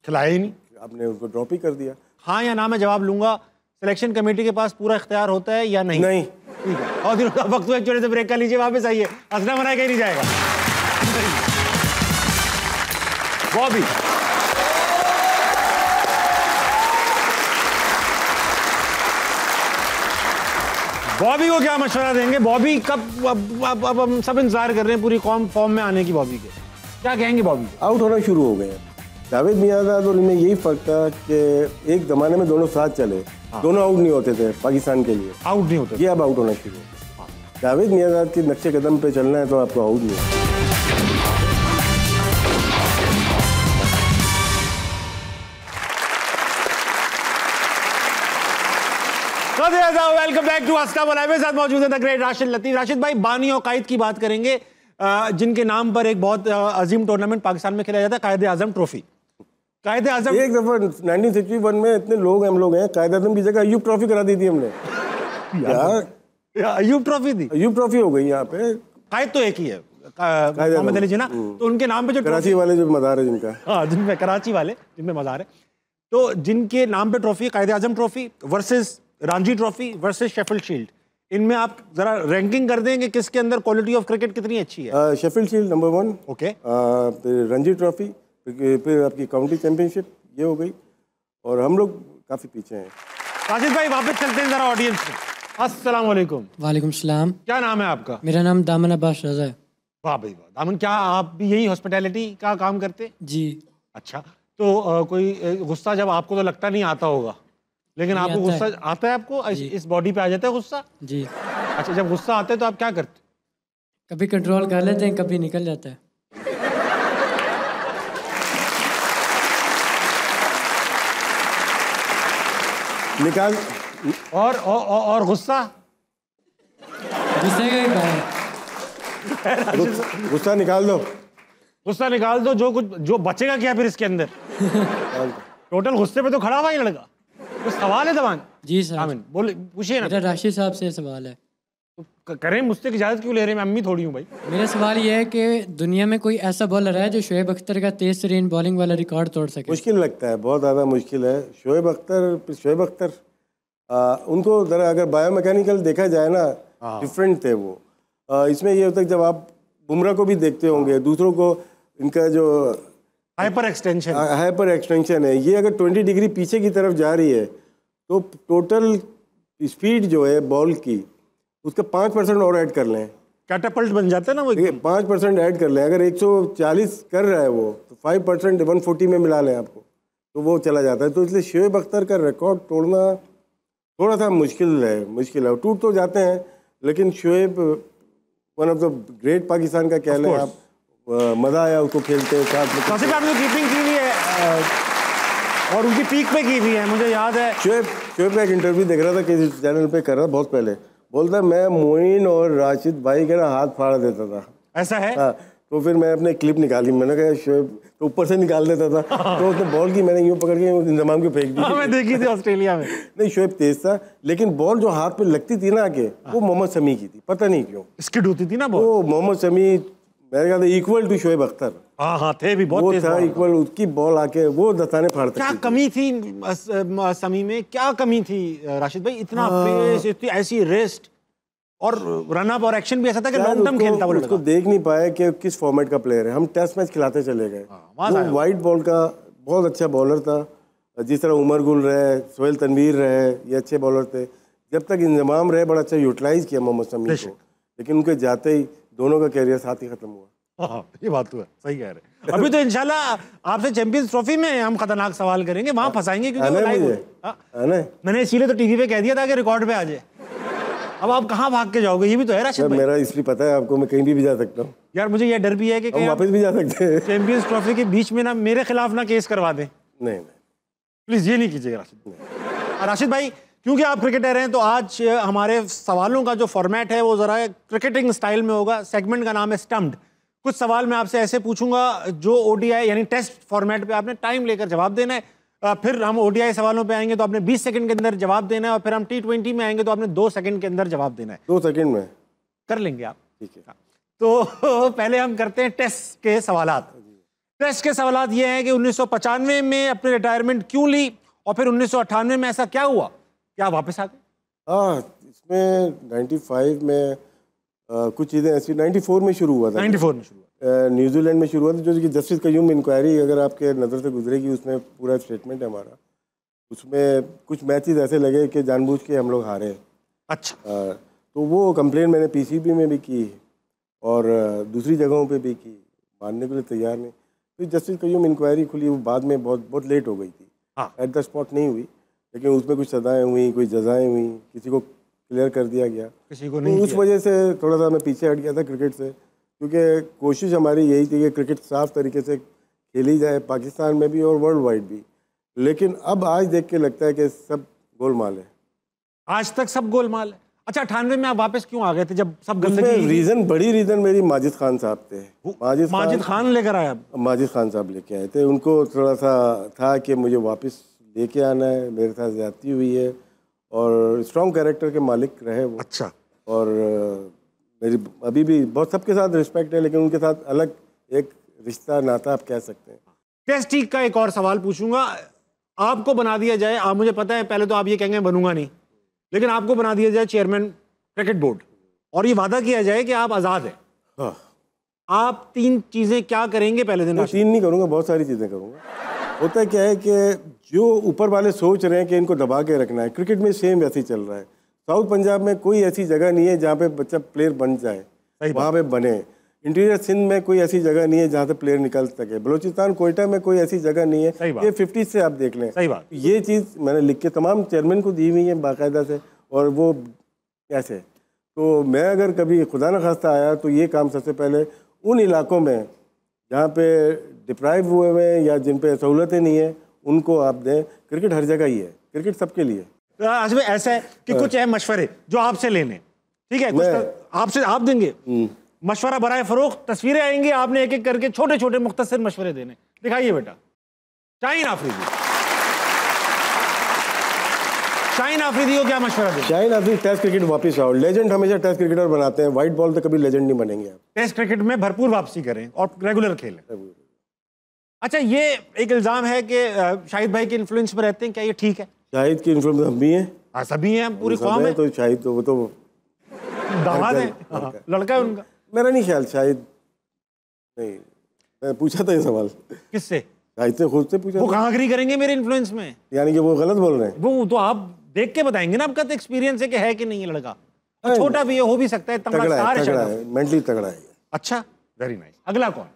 खिलाया ही नहीं, आपने उसको ड्रॉप ही कर दिया। हाँ या ना में जवाब लूंगा। सिलेक्शन कमेटी के पास पूरा इख्तियार होता है या नहीं? नहीं। ठीक है, और दिनों का वक्त एक छोटे से ब्रेक कर लीजिए, वापस आइए। हंसना मना कहीं नहीं जाएगा। बॉबी, बॉबी को क्या मशवरा देंगे? बॉबी कब अब हम सब इंतजार कर रहे हैं पूरी कौम फॉर्म में आने की बॉबी के, क्या कहेंगे बॉबी? आउट होना शुरू हो गए हैं। जावेद मियांदाद और इनमें यही फर्क था कि एक जमाने में दोनों साथ चले, दोनों आउट नहीं होते थे पाकिस्तान के लिए, आउट नहीं होते, ये अब आउट होना शुरू हो गया। जावेद मियांदाद के नक्शे कदम पे चलना है तो आपको आउट नहीं होना। वेलकम बैक टू हंसना मना। मेरे साथ मौजूद है द ग्रेट राशिद लतीफ। राशिद भाई, बानी और कायद की बात करेंगे, जिनके नाम पर एक बहुत अजीम टूर्नामेंट पाकिस्तान में खेला जाता है, कायद आजम ट्रॉफी। कायद आजम एक दफा 1961 में इतने लोग हम लोग हैं, कायद आजम की जगह अयूब ट्रॉफी करा दी थी हमने यार। अयूब ट्रॉफी थी, अयूब ट्रॉफी हो गई यहाँ पे। कायद तो एक ही है, मोहम्मद अली जिन्ना, तो उनके नाम पे जो कराची वाले जो मदार है जिनका, हाँ जिनमें कराची वाले जिनमें मज़ार है, तो जिनके नाम पे trophy, Quaid Azam trophy versus Ranji trophy versus Sheffield shield, इनमें आप जरा रैंकिंग कर दें कि किसके अंदर क्वालिटी ऑफ क्रिकेट कितनी अच्छी है? Sheffield shield number 1, okay, Ranji trophy, फिर आपकी काउंटी चैंपियनशिप ये हो गई, और हम लोग काफ़ी पीछे हैं। राशिद भाई वापस चलते हैं जरा ऑडियंस में। अस्सलाम वालेकुम। वालेकुम सलाम। क्या नाम है आपका? मेरा नाम दामन अब्बास रज़ा है। वाह भाई वाह। दामन, क्या आप भी यही हॉस्पिटैलिटी का काम करते? जी। अच्छा, तो कोई गुस्सा जब आपको तो लगता नहीं आता होगा, लेकिन आपको गुस्सा आता है? आपको इस बॉडी पे आ जाता है गुस्सा? जी। अच्छा, जब गुस्सा आता है तो आप क्या करते? कभी कंट्रोल कर लेते हैं, कभी निकल जाता है। निकाल। और गुस्सा? गुस्से का ही बात है। गुस्सा निकाल दो, गुस्सा निकाल दो, जो बचेगा क्या फिर इसके अंदर? टोटल गुस्से पे तो खड़ा हुआ ही लड़का। कुछ सवाल है जवान? जी सर। आमिन, बोले, पूछिए ना। मेरा राशिद साहब से सवाल है। तो करें, मुझसे इजाजत क्यों ले रहे हैं? मैं अम्मी थोड़ी हूँ भाई। मेरा सवाल ये है कि दुनिया में कोई ऐसा बॉलर है जो शोएब अख्तर का तेज तरीन बॉलिंग वाला रिकॉर्ड तोड़ सके? मुश्किल लगता है, बहुत ज़्यादा मुश्किल है। शोएब अख्तर उनको ज़रा अगर बायोमैकेनिकल देखा जाए ना, डिफरेंट थे वो। इसमें ये होता है जब आप बुमराह को भी देखते होंगे, दूसरों को इनका जो हाइपर एक्सटेंशन है, ये अगर 20 डिग्री पीछे की तरफ जा रही है तो टोटल स्पीड जो है बॉल की, उसका 5% और ऐड कर लें, कैटापल्ट बन जाता है ना वो। 5% ऐड कर लें। अगर 140 कर रहा है वो, तो 5% 140 में मिला लें आपको, तो वो चला जाता है। तो इसलिए शोएब अख्तर का रिकॉर्ड तोड़ना थोड़ा सा मुश्किल है। टूट तो जाते हैं, लेकिन Shoaib one of the great Pakistan का कह लें आप। मज़ा आया उसको खेलते साथ। आपने कीपिंग की हुई है और उनकी पीक पे की हुई है, मुझे याद है। शोएब का एक इंटरव्यू देख रहा था किसी चैनल पे, कर रहा बहुत पहले, बोलता मैं मोइन और राशिद भाई के ना हाथ फाड़ देता था। ऐसा है? हाँ, तो फिर मैं अपने क्लिप निकाली, मैंने कहा शोएब तो ऊपर से निकाल देता था तो उसने बॉल की मैंने यूँ पकड़ के इंतजाम को फेंक दी। मैं देखी थी ऑस्ट्रेलिया में। नहीं, शोएब तेज था, लेकिन बॉल जो हाथ पे लगती थी ना आके, वो मोहम्मद शमी की थी, पता नहीं क्यों स्किड होती थी ना बॉल। वो मोहम्मद शमी मेरे ख्याल से इक्वल टू शोएब अख्तर। हाँ थे भी, बहुत तेज था इक्वल। उसकी बॉल आके वो दस्ताने फाड़ती। क्या कमी थी शमी में, क्या कमी थी राशिद भाई? इतना पेस, इतनी ऐसी रेस्ट और रन अप और एक्शन भी ऐसा था कि लॉन्ग टर्म खेलता वो लड़का। उसको देख नहीं पाए कि किस फॉर्मेट का प्लेयर है। हम टेस्ट मैच खिलाते चले गए। वो वाइट बॉल का बहुत अच्छा बॉलर था, जिस तरह उमर गुल रहे, सोहेल तनवीर रहे, ये अच्छे बॉलर थे। जब तक इंजमाम रहे बड़ा अच्छा यूटिलाइज किया मोहम्मद शमी को, लेकिन उनके जाते ही दोनों का कैरियर साथ ही खत्म हुआ। हाँ, ये बात तो है, सही कह रहे। अभी तो इंशाल्लाह आपसे चैंपियंस ट्रॉफी में हम खतरनाक सवाल करेंगे, वहां फंसाएंगे क्योंकि मैंने इसीलिए तो टीवी पे कह दिया था कि रिकॉर्ड पे आ जाए। अब आप कहाँ भाग के जाओगे, ये भी तो है राशिद भाई। मेरा इसलिए पता है आपको, मैं कहीं भी जा सकता हूँ यार। मुझे ये डर भी है कि वापस भी जा सकते हैं। चैंपियंस ट्रॉफी के बीच में ना मेरे खिलाफ ना केस करवा दें। नहीं, प्लीज ये नहीं कीजिएगा राशिद। राशिद भाई, क्योंकि आप क्रिकेटर हैं तो आज हमारे सवालों का जो फॉर्मेट है वो ज़रा क्रिकेटिंग स्टाइल में होगा। सेगमेंट का नाम है स्टम्प्ड। कुछ सवाल मैं आपसे ऐसे पूछूंगा जो ओडीआई यानी टेस्ट फॉर्मेट पे आपने टाइम लेकर जवाब देना है। फिर हम ओडीआई सवालों पे आएंगे तो आपने 20 सेकंड के अंदर जवाब देना है, और फिर हम T20 में आएंगे तो आपने 2 सेकंड के अंदर जवाब देना है। 2 सेकंड में कर लेंगे आप? ठीक है। तो पहले हम करते हैं टेस्ट के सवालात। टेस्ट के सवालात ये हैं कि 1995 में अपनी रिटायरमेंट क्यों ली और फिर 1998 में ऐसा क्या हुआ कि आप वापस आ गए? हाँ, इसमें 95 में कुछ चीज़ें ऐसी 94 में शुरू हुआ था। 94 में शुरू हुआ, न्यूजीलैंड में शुरू हुआ था, जो कि जस्टिस कयूम इंक्वायरी अगर आपके नज़र से गुजरेगी उसमें पूरा स्टेटमेंट है हमारा। उसमें कुछ मैचेस ऐसे लगे कि जानबूझ के हम लोग हारे। अच्छा। तो वो कंप्लेन मैंने पीसीबी में भी की और दूसरी जगहों पे भी की, मानने के लिए तैयार नहीं। फिर जस्टिस कयूम इंक्वायरी खुली, वो बाद में बहुत लेट हो गई थी। हाँ। एट द स्पॉट नहीं हुई, लेकिन उसमें कुछ सज़ाएँ हुई, कोई जजाएँ हुई, किसी को क्लियर कर दिया गया, किसी को तो नहीं उस किया। वजह से थोड़ा सा मैं पीछे हट गया था क्रिकेट से, क्योंकि कोशिश हमारी यही थी कि क्रिकेट साफ तरीके से खेली जाए पाकिस्तान में भी और वर्ल्ड वाइड भी। लेकिन अब आज देख के लगता है कि सब गोलमाल है। आज तक सब गोलमाल है। अच्छा, 98 में आप वापस क्यों आ गए थे जब सब उसमें गंदगी? बड़ी रीज़न मेरी माजिद खान साहब थे। माजिद खान लेकर आया? माजिद खान साहब लेके आए थे। उनको थोड़ा सा था कि मुझे वापस लेके आना है, मेरे साथ ज़्यादती हुई है, और स्ट्रॉन्ग कैरेक्टर के मालिक रहे वो। अच्छा। और मेरी अभी भी बहुत सबके साथ रिस्पेक्ट है, लेकिन उनके साथ अलग एक रिश्ता नाता आप कह सकते हैं। टेस्ट टीक का एक और सवाल पूछूंगा। आपको बना दिया जाए, आप मुझे पता है पहले तो आप ये कहेंगे बनूंगा नहीं, लेकिन आपको बना दिया जाए चेयरमैन क्रिकेट बोर्ड और ये वादा किया जाए कि आप आज़ाद हैं, हाँ। आप 3 चीज़ें क्या करेंगे पहले दिन? मैं 3 नहीं करूँगा, बहुत सारी चीज़ें करूँगा। होता क्या है कि जो ऊपर वाले सोच रहे हैं कि इनको दबा के रखना है, क्रिकेट में सेम वैसे ही चल रहा है। साउथ पंजाब में कोई ऐसी जगह नहीं है जहाँ पे बच्चा प्लेयर बन जाए, वहाँ पे बने। इंटीरियर सिंध में कोई ऐसी जगह नहीं है जहाँ से प्लेयर निकल सके। बलूचिस्तान कोयटा में कोई ऐसी जगह नहीं है। ये 50 से आप देख लें। सही बात। ये चीज़ मैंने लिख के तमाम चेयरमैन को दी हुई है बाकायदा से, और वो कैसे, तो मैं अगर कभी खुदा न खास्ता आया तो ये काम सबसे पहले उन इलाकों में जहाँ पे डिप्राइव हुए हुए हैं या जिन पे सहूलतें नहीं है उनको आप दें। क्रिकेट हर जगह ही है, क्रिकेट सबके लिए। आज में ऐसा है कि कुछ अहम मशवरे जो आपसे लेने, ठीक है, कुछ आपसे आप देंगे मशवरा बराए फरोख्त, तस्वीरें आएंगी, आपने एक एक करके छोटे छोटे मुख्तसर मशवरे देने। दिखाइए बेटा। शाहीन आफरीदी, शाहीन आफरीदी को क्या मशवरा दें? शाहीन आफरीदी टेस्ट क्रिकेट वापस आओ। लेजेंड हमेशा टेस्ट क्रिकेटर बनाते हैं, व्हाइट बॉल तो कभी लेजेंड नहीं बनेंगे आप। टेस्ट क्रिकेट में भरपूर वापसी करें और रेगुलर खेलें। अच्छा, ये एक इल्जाम है कि शाहिद भाई के इन्फ्लुएंस में रहते हैं, क्या ये ठीक है? शाहिद की इन्फ्लुएंस हम भी हैं। हाँ, सभी हैं, पूरी कौम है। तो शाहिद तो वो तो दामाद है, लड़का है उनका। मेरा नहीं ख्याल, शायद नहीं। मैं पूछा था ये सवाल किससे? शाहिद से, खुद से पूछा। वो कहाँ अग्री करेंगे मेरे इन्फ्लुएंस में? यानी कि वो गलत बोल रहे हैं। वो तो आप देख के बताएंगे ना, आपका तो एक्सपीरियंस है कि है कि नहीं है लड़का। छोटा भी हो भी सकता है, तगड़ा है, मेंटली तगड़ा है। अच्छा, वेरी नाइस। अगला कौन?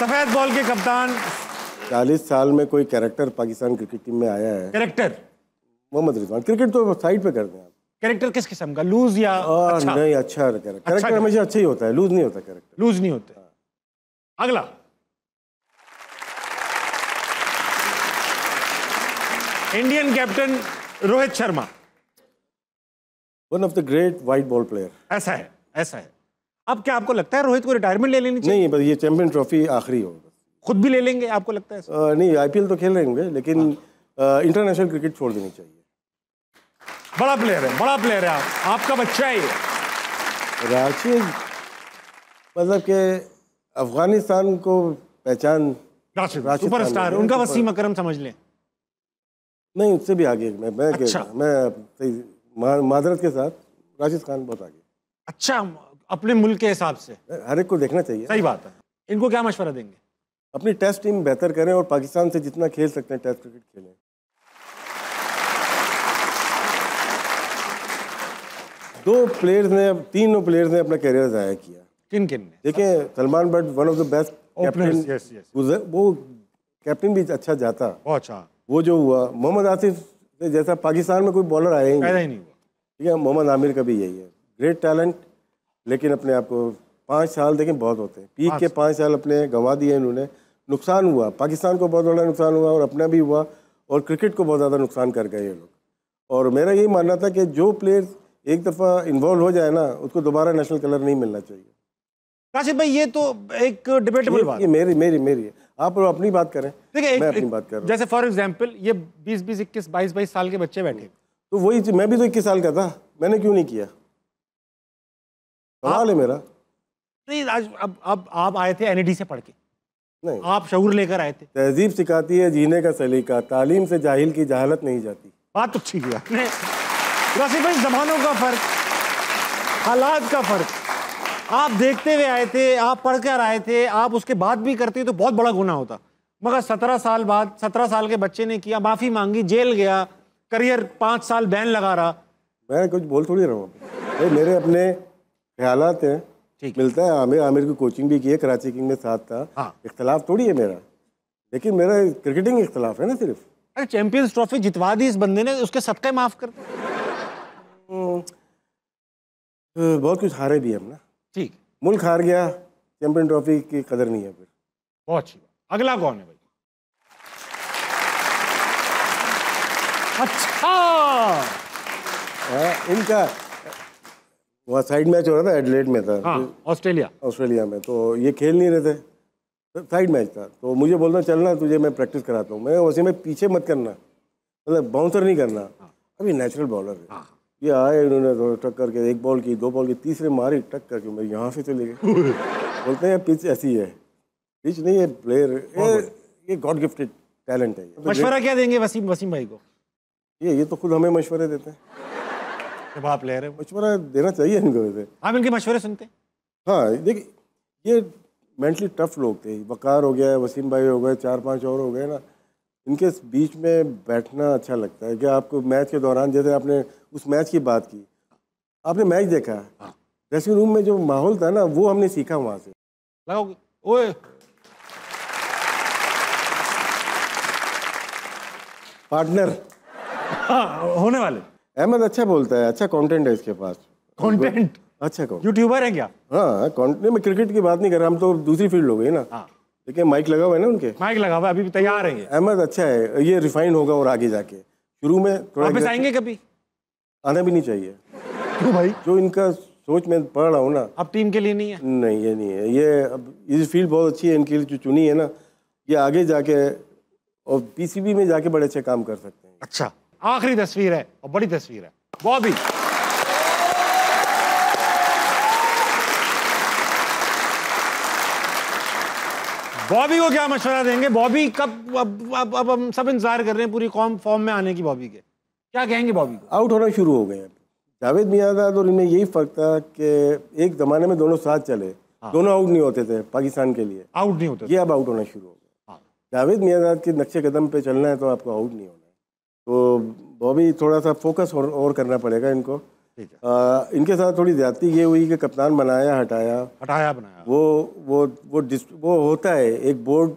सफेद बॉल के कप्तान। 40 साल में कोई कैरेक्टर पाकिस्तान क्रिकेट टीम में आया है? कैरेक्टर मोहम्मद रिजवान। क्रिकेट तो साइड पे कर दें आप। कैरेक्टर किस किस्म का? लूज या अच्छा? नहीं, अच्छा कैरेक्टर हमेशा अच्छा ही होता है, लूज नहीं होता कैरेक्टर। लूज नहीं होता। अगला Indian captain Rohit Sharma. One of the great white ball player. ऐसा है, ऐसा है। अब क्या आपको लगता है रोहित को रिटायरमेंट ले लेनी चाहिए? नहीं, बस ये चैंपियन ट्रॉफी आखिरी होगा। खुद भी ले लेंगे आपको लगता है? नहीं, आईपीएल तो खेल रहे होंगे, लेकिन इंटरनेशनल क्रिकेट छोड़ देनी चाहिए। बड़ा प्लेयर है, बड़ा प्लेयर है। आपका बच्चा ही है राशिद। मतलब कि अफगानिस्तान को पहचान राशिद सुपरस्टार, उनका वसीम अकरम समझ लें। नहीं, उससे भी आगे मैं अच्छा। मैं मादरत के साथ राशिद खान बहुत आगे। अच्छा, अपने मुल्क के हिसाब से हर एक को देखना चाहिए। सही बात है। इनको क्या मशवरा देंगे? अपनी टेस्ट टीम बेहतर करें और पाकिस्तान से जितना खेल सकते हैं टेस्ट क्रिकेट खेलें। तीनों प्लेयर्स ने अपना करियर ज़ाया किया। किन किन ने? देखिए, Salman but one of the best captain, वो कैप्टन भी अच्छा जाता। बहुत अच्छा। वो जो हुआ मोहम्मद आसिफ जैसा पाकिस्तान में कोई बॉलर आया ही नहीं हुआ। ठीक है, मोहम्मद आमिर का भी यही है, ग्रेट टैलेंट, लेकिन अपने आप को 5 साल देखें बहुत होते हैं, पीक के 5 साल अपने गंवा दिए इन्होंने। नुकसान हुआ, पाकिस्तान को बहुत बड़ा नुकसान हुआ और अपना भी हुआ, और क्रिकेट को बहुत ज़्यादा नुकसान कर गए ये लोग। और मेरा यही मानना था कि जो प्लेयर एक दफ़ा इन्वॉल्व हो जाए ना, उसको दोबारा नेशनल कलर नहीं मिलना चाहिए। काशिफ भाई, ये तो एक डिबेटेबल बात है। मेरी है, आप अपनी बात करें। देखिए, मैं अपनी बात कर रहा हूँ। जैसे फॉर एग्जांपल ये 20-20, 21, 22 साल के बच्चे बैठे, तो वही मैं भी तो 21 साल का था, मैंने क्यों नहीं किया? सवाल है मेरा। नहीं, आज अब आप आए थे एनईडी से पढ़ के, नहीं, आप शऊर लेकर आए थे। तहजीब सिखाती है जीने का सलीका, तालीम से जाहिल की जहालत नहीं जाती। बात तो ठीक है आपने। वैसे भाई जमानों का फर्क, हालात का फर्क, आप देखते हुए आए थे, आप पढ़ कर आए थे, आप उसके बाद भी करते तो बहुत बड़ा गुनाह होता। मगर 17 साल बाद 17 साल के बच्चे ने किया, माफ़ी मांगी, जेल गया, करियर 5 साल बैन लगा रहा। मैं कुछ बोल थोड़ी रहा हूँ भाई, मेरे अपने ख्यालात हैं। ठीक मिलता है, आमिर की कोचिंग भी की है, कराची किंग में साथ था। हाँ। इख्तलाफ थोड़ी है मेरा, लेकिन मेरा क्रिकेटिंग इख्तलाफ है ना सिर्फ। अरे चैंपियंस ट्रॉफी जितवा दी इस बंदे ने, उसके सदक़े माफ़ कर। बहुत कुछ हारे भी हम ना। ठीक, मुल्क हार गया, चैंपियन ट्रॉफी की कदर नहीं है फिर। बहुत अच्छी बात। अगला कौन है भाई? अच्छा, इनका वहाँ साइड मैच हो रहा था, एडिलेड में था। हाँ, ऑस्ट्रेलिया में, तो ये खेल नहीं रहे थे, तो साइड मैच था। तो मुझे बोलना चलना तुझे मैं प्रैक्टिस कराता हूँ। मैं वैसे में पीछे मत करना, मतलब बाउंसर नहीं करना। अभी नेचुरल बॉलर है। ये आए, इन्होंने टक करके 1 बॉल की, 2 बॉल की, तीसरे मारी टक करके, मैं यहाँ से चले गए। बोलते हैं पिच ऐसी है, पिच नहीं है प्लेयर, ये गॉड गिफ्टेड टैलेंट है। मशवरा क्या देंगे वसीम भाई को? ये तो खुद हमें मशवरे देते हैं। जब आप प्लेयर है, मशवरा देना चाहिए इनको वैसे। आप इनके मशवरे सुनते हैं? हाँ, देखिए ये मेंटली टफ लोग थे। वकार हो गया, वसीम भाई हो गए, 4-5 और हो गए ना, इनके बीच में बैठना अच्छा लगता है। कि आपको मैच के दौरान, जैसे आपने उस मैच की बात की, आपने मैच देखा, ड्रेसिंग रूम में जो माहौल था ना, वो हमने सीखा वहाँ से। लगाओगे ओए, पार्टनर हाँ, होने वाले। अहमद अच्छा बोलता है, अच्छा कंटेंट है इसके पास। कंटेंट अच्छा कंटेंट, यूट्यूबर है क्या? हाँ कंटेंट। मैं क्रिकेट की बात नहीं कर रहा, हम तो दूसरी फील्ड हो गई ना। हाँ, लेकिन माइक लगा हुआ है ना उनके, माइक लगा हुआ है, अभी भी तैयार है ये। अहमद अच्छा है, ये रिफाइंड होगा और आगे जाके। शुरू में थोड़ा वापस आएंगे कभी? आना भी नहीं चाहिए। क्यों भाई? जो इनका सोच में पढ़ रहा हूँ ना, अब टीम के लिए नहीं है। नहीं ये नहीं है। ये अब ये फील्ड बहुत अच्छी है इनके लिए जो चुनी है ना, ये आगे जाके और पीसीबी में जाके बड़े अच्छे काम कर सकते हैं। अच्छा, आखिरी तस्वीर है और बड़ी तस्वीर है। बॉबी, बॉबी को क्या मशवरा देंगे? बॉबी कब, अब हम सब इंतजार कर रहे हैं पूरी कौम फॉर्म में आने की बॉबी के। क्या कहेंगे बॉबी को? आउट होना शुरू हो गए हैं। जावेद मियांदाद और इनमें यही फर्क था कि एक जमाने में दोनों साथ चले, दोनों आउट नहीं होते थे पाकिस्तान के लिए, आउट नहीं होते। ये अब आउट होना शुरू हो गया। जावेद मियांदाद के नक्शे कदम पे चलना है तो आपको आउट नहीं होना है। तो बॉबी थोड़ा सा फोकस और करना पड़ेगा इनको। इनके साथ थोड़ी ज्यादती ये हुई कि कप्तान बनाया हटाया बनाया। वो होता है, एक बोर्ड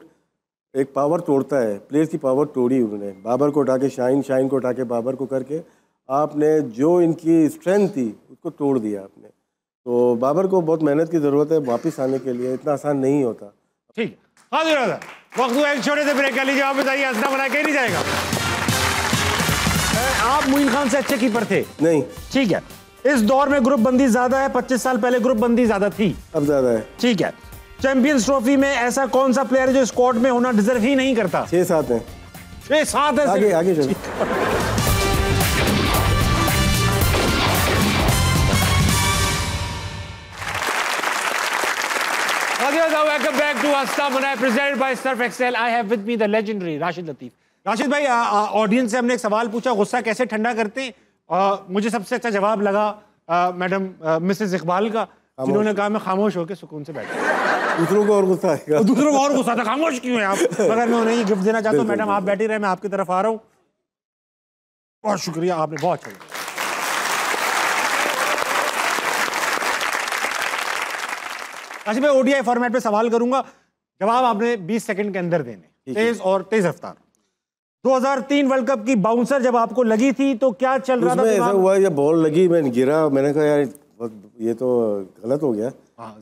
एक पावर तोड़ता है। प्लेयर्स की पावर तोड़ी उन्होंने, बाबर को उठा के शाहीन को उठा के बाबर को करके आपने जो इनकी स्ट्रेंथ थी उसको तोड़ दिया आपने। तो बाबर को बहुत मेहनत की ज़रूरत है वापस आने के लिए, इतना आसान नहीं होता। ठीक है, हाँ वक्त हुआ एक छोटे से ब्रेक का। लीजिए, आप बताइए, हंसना बना के नहीं जाएगा। आप मोइन खान से अच्छे कीपर थे? नहीं। ठीक है, इस दौर में ग्रुप बंदी ज्यादा है, 25 साल पहले ग्रुप बंदी ज्यादा थी, अब ज्यादा है। ठीक है, चैंपियंस ट्रॉफी में ऐसा कौन सा प्लेयर है जो स्क्वाड में होना डिजर्व ही नहीं करता? 6-7 हैं। 6-7 है। आगे आगे चलो। Welcome back to Hasta Manae, presented by Surf Excel. I have with me the legendary Rashid Latif. Rashid भाई, ऑडियंस से हमने एक सवाल पूछा, गुस्सा कैसे ठंडा करते हैं? मुझे सबसे अच्छा जवाब लगा मैडम मिसेस इकबाल का, जिन्होंने कहा मैं खामोश होकर सुकून से बैठा। दूसरों को और गुस्सा आएगा। दूसरों को और गुस्सा था, खामोश क्यों है आप? मगर मैं उन्हें ये गिफ्ट देना चाहता हूँ। मैडम आप बैठी रहे, मैं आपकी तरफ आ रहा हूँ। बहुत शुक्रिया, आपने बहुत अच्छा किया। अच्छा, मैं ओडीआई फॉर्मेट पे सवाल करूंगा, जवाब आपने 20 सेकंड के अंदर देने, तेज और तेज रफ्तार। 2003 वर्ल्ड कप की बाउंसर जब आपको लगी थी तो क्या चल रहा था? ऐसा हुआ, जब बॉल लगी मैं गिरा, मैंने कहा यार ये तो गलत हो गया।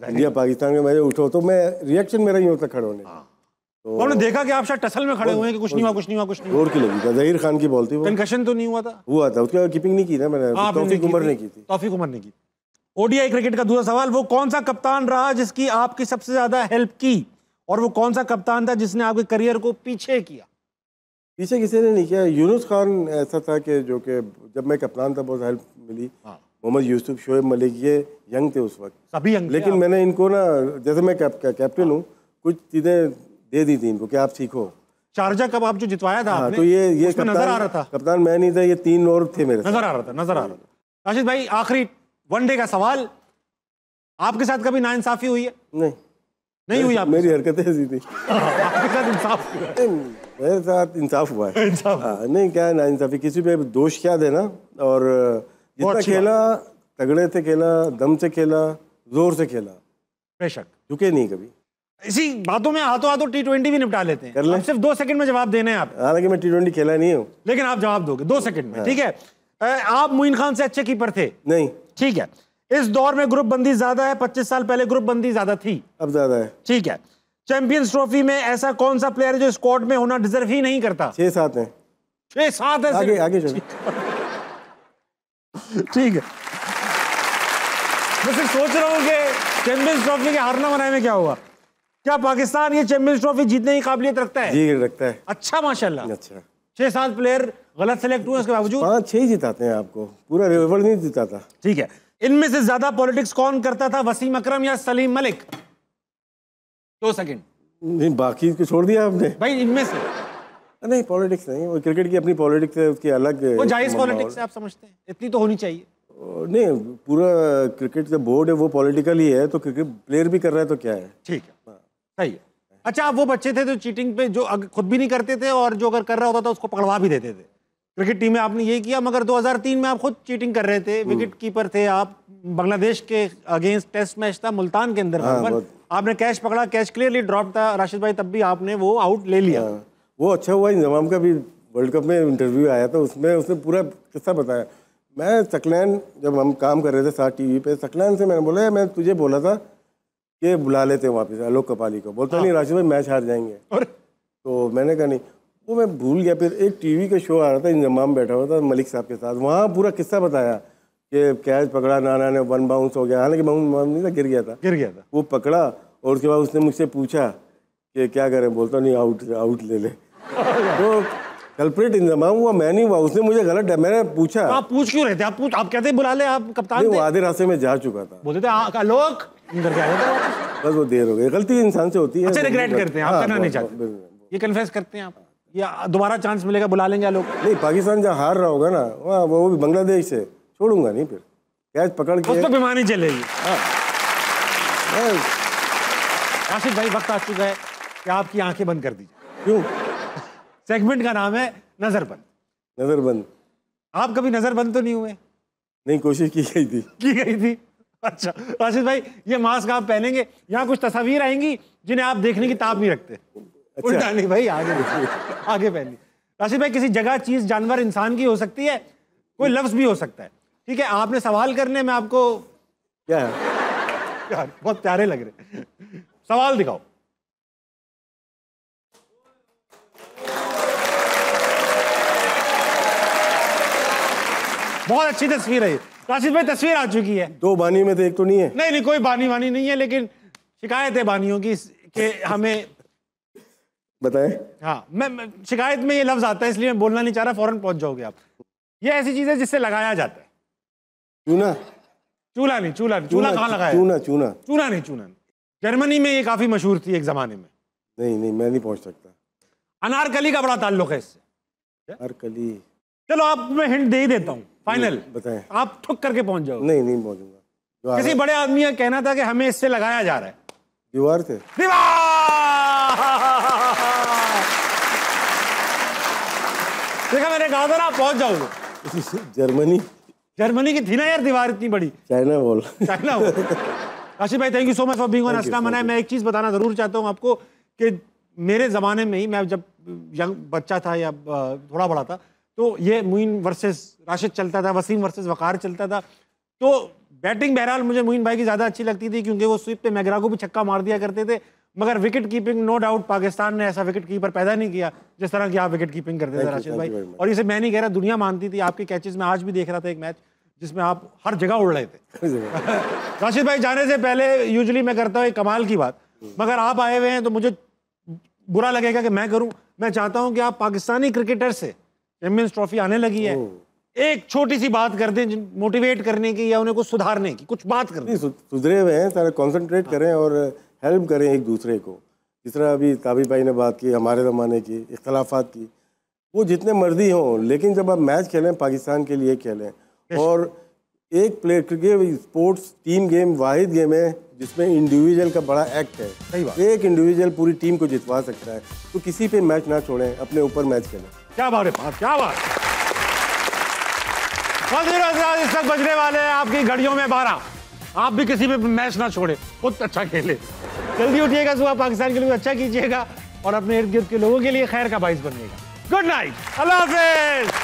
इंडिया पाकिस्तान के मैच उठो, तो मैं रिएक्शन मेरा ही होता खड़े होने। तो उन्होंने देखा कि आप शायद टसल में खड़े हुए हैं कि कुछ नहीं हुआ, कुछ नहीं हुआ, कुछ नहीं हुआ। जोर की लगी था, जहीर खान की बॉल थी वो। कंकशन तो नहीं हुआ था? हुआ था, उसके बाद कीपिंग नहीं की ना मैंने, तौफीक उमर ने की थी। तौफीक उमर ने की। ओडीआई क्रिकेट का दूसरा सवाल, वो कौन सा कप्तान रहा जिसकी आपकी सबसे ज्यादा हेल्प की, और वो कौन सा कप्तान था जिसने आपके करियर को पीछे किया? पीछे किसी ने नहीं किया। यूनुस खान ऐसा था कि जो कि जब मैं कप्तान था बहुत हेल्प मिली। मोहम्मद यूसुफ, शोएब मलिक, ये यंग थे उस वक्त, सभी यंग थे। लेकिन मैंने इनको ना, जैसे मैं कैप्टन हूँ, कुछ चीज़ें दे दी थी इनको कि आप सीखो। शारजा कब आप जो जितवाया था आपने, तो ये उसमें नजर आ रहा था। कप्तान मैं नहीं था, ये 3 और थे मेरे साथ। नजर आ रहा था। राशिद भाई, आखिरी वनडे का सवाल, आपके साथ कभी नाइंसाफी हुई है? नहीं हुई? आप मेरी हरकतें ऐसी थी। आपके साथ इंसाफ हुआ? मेरे साथ इंसाफ हुआ है। नहीं, क्या है नाइंसाफी, किसी पे दोष क्या देना। और जितना खेला तगड़े से खेला, दम से खेला, जोर से खेला, बेशक झुके नहीं कभी। इसी बातों में हाथों T20 भी निपटा लेते हैं। अब सिर्फ 2 सेकंड में जवाब देने हैं आप। हालांकि मैं T20 खेला नहीं हूँ, लेकिन आप जवाब दोगे 2 सेकंड में, ठीक है? आप मोइन खान से अच्छे कीपर थे? नहीं। ठीक है। इस दौर में ग्रुप बंदी ज्यादा है, 25 साल पहले ग्रुप बंदी ज्यादा थी, अब ज्यादा है। ठीक है। चैंपियंस ट्रॉफी में ऐसा कौन सा प्लेयर है जो स्क्वाड में होना डिजर्व ही नहीं करता? 6-7 हैं। 6-7 है? आगे चलो। ठीक है। मैं सिर्फ सोच रहा हूँ कि चैंपियंस ट्रॉफी के हारना मनाने में क्या होगा। क्या पाकिस्तान ये चैंपियंस ट्रॉफी जीतने की काबिलियत रखता है? जी रखता है। अच्छा, माशाल्लाह। अच्छा, 6-7 प्लेयर गलत सेलेक्ट हुए उसके बावजूद 5-6 ही जिताते हैं आपको, पूरा रिवर्स नहीं जिताता। ठीक है। इनमें से ज्यादा पॉलिटिक्स कौन करता था, वसीम अकरम या सलीम मलिक? 2 सेकंड। नहीं, बाकी को छोड़ दिया आपने भाई, इनमें से नहीं, पॉलिटिक्स नहीं, वो क्रिकेट की अपनी पॉलिटिक्स है, उसकी अलग। वो जायज पॉलिटिक्स है, आप समझते हैं? इतनी तो होनी चाहिए। नहीं, पूरा क्रिकेट का बोर्ड है वो पॉलिटिकल ही है, तो क्रिकेट प्लेयर भी कर रहा है तो क्या है। ठीक है, सही है। अच्छा, आप वो बच्चे थे जो चीटिंग पे जो खुद भी नहीं करते थे और जो अगर कर रहा होता था उसको पकड़वा भी देते थे। क्रिकेट टीम में आपने यही किया, मगर 2003 में आप खुद चीटिंग कर रहे थे, विकेट कीपर थे आप, बांग्लादेश के अगेंस्ट टेस्ट मैच था मुल्तान के अंदर। आपने कैच पकड़ा, कैच क्लियरली ड्रॉप था राशिद भाई, तब भी आपने वो आउट ले लिया। वो अच्छा हुआ, इंजमाम का भी वर्ल्ड कप में इंटरव्यू आया था, उसमें उसने पूरा किस्सा बताया। मैं सकलैन, जब हम काम कर रहे थे साथ टीवी पे, सकलैन से मैंने बोला मैं तुझे बोला था कि बुला लेते हैं वापस आलोक कपाली को। बोलता नहीं राशिद भाई मैच हार जाएंगे। तो मैंने कहा नहीं, वो मैं भूल गया। फिर एक टीवी का शो आ रहा था, इंजमाम बैठा हुआ था मलिक साहब के साथ, वहाँ पूरा किस्सा बताया कि कैच पकड़ा, नाना ने 1 बाउंस हो गया, हालांकि बाउंस नहीं था, गिर गया था। वो पकड़ा और उसके बाद उसने मुझसे पूछा कि क्या करें, बोलता नहीं आउट ले ले। तो कल्प्रिट इंजमाम हुआ, मैं नहीं हुआ, उसने मुझे गलत है। मैंने पूछा तो आप पूछ क्यों रहे थे? आप कहते बुला ले, आप कप्तान थे। वो आधे रास्ते में जा चुका था, बोलते थे आलोक इधर क्या है, बस वो देर हो गई। गलती इंसान से होती है। अच्छा, रिग्रेट करते हैं आप, करना नहीं चाहते, ये कन्फेस करते हैं आप, या दोबारा चांस मिलेगा बुला लेंगे आलोक? नहीं, पाकिस्तान जहाँ हार रहा होगा ना, वहाँ वो भी बांग्लादेश से, छोड़ूंगा नहीं, फिर कैच पकड़ के उस पर बेमानी चलेगी। राशिद भाई, वक्त आ चुका है कि आपकी आंखें बंद कर दीजिए। क्यों? सेगमेंट का नाम है नजरबंद। नजरबंद। आप कभी नजरबंद तो नहीं हुए? नहीं, कोशिश की गई थी। अच्छा राशिद भाई, ये मास्क आप पहनेंगे, यहाँ कुछ तस्वीर आएंगी जिन्हें आप देखने की ताब नहीं रखते। अच्छा। उल्टा नहीं भाई, आगे पहनिए। राशिद भाई, किसी जगह, चीज, जानवर, इंसान की हो सकती है, कोई लफ्ज भी हो सकता है, ठीक है? आपने सवाल करने में आपको क्या है, बहुत प्यारे लग रहे, सवाल दिखाओ। बहुत अच्छी तस्वीर है राशिद भाई, तस्वीर आ चुकी है। 2 बानी में तो एक तो नहीं है। नहीं, कोई बानी नहीं है, लेकिन शिकायत है बानियों की कि हमें बताएं। हाँ, मैं शिकायत में ये लफ्ज आता है, इसलिए मैं बोलना नहीं चाह रहा, फौरन पहुंच जाओगे आप। ये ऐसी चीज है जिससे लगाया जाता है। चूना कहाँ लगाया? चूना नहीं। जर्मनी में ये काफी मशहूर थी एक जमाने में। नहीं, मैं नहीं पहुंच सकता। अनारकली का बड़ा ताल्लुक है इससे। अनारकली, चलो आप मैं हिंट दे ही देता हूँ, फाइनल बताएं। आप ठुक करके पहुंच जाओ। नहीं पहुंचूंगा। किसी बड़े आदमी का कहना था कि हमें इससे लगाया जा रहा है। दीवार से। देखा, मैंने कहा था ना आप पहुंच जाओगे। जर्मनी की थी ना यार दीवार इतनी बड़ी। China wall. राशिद भाई, thank you so much for being on अस्सलाम मनाए। मैं एक चीज बताना जरूर चाहता हूँ आपको कि मेरे जमाने में ही, मैं जब यंग बच्चा था या थोड़ा बड़ा था, तो ये मुइन वर्सेस राशिद चलता था, वसीम वर्सेस वकार चलता था। तो बैटिंग बहरहाल मुझे मुइन भाई की ज़्यादा अच्छी लगती थी, क्योंकि वो स्वीप पे मैगरा को भी छक्का मार दिया करते थे। मगर wicket keeping, no doubt Pakistan ने ऐसा विकेट कीपर पैदा नहीं किया जिस तरह की आप विकेट कीपिंग करते थे राशिद भाई। और इसे मैं नहीं कह रहा, दुनिया मानती थी आपके कैचेस में। आज भी देख रहा था एक मैच जिसमें आप हर जगह उड़ रहे थे। राशिद भाई, जाने से पहले यूजुअली मैं करता हूँ एक कमाल की बात, मगर आप आए हुए हैं तो मुझे बुरा लगेगा कि मैं करूं। मैं चाहता हूं कि आप पाकिस्तानी क्रिकेटर से चैंपियंस ट्रॉफी आने लगी है, एक छोटी सी बात कर दें मोटिवेट करने की या उन्हें कुछ सुधारने की, कुछ बात कर दें। सुधरे हुए हैं सारे, कॉन्सेंट्रेट करें और हेल्प करें एक दूसरे को। जिस तरह अभी ताबिर भाई ने बात की हमारे ज़माने की इख्तलाफात की, वो जितने मर्जी हों, लेकिन जब आप मैच खेलें पाकिस्तान के लिए खेलें। और एक player, cricket sports team game वाहिद गेम है जिसमें इंडिविजुअल का बड़ा एक्ट है। सही बात। एक इंडिविजुअल पूरी टीम को जितवा सकता है, तो किसी पे मैच ना छोड़ें, अपने ऊपर मैच खेलें। क्या बात है, क्या बात। इस तक बजने वाले हैं आपकी घड़ियों में 12। आप भी किसी पे मैच ना छोड़े, बहुत अच्छा खेले। जल्दी उठिएगा, सुबह पाकिस्तान के लिए अच्छा कीजिएगा और अपने इर्द गिर्द के लोगों के लिए खैर का बाइस बनिएगा। गुड नाइट, अल्लाह हाफिज।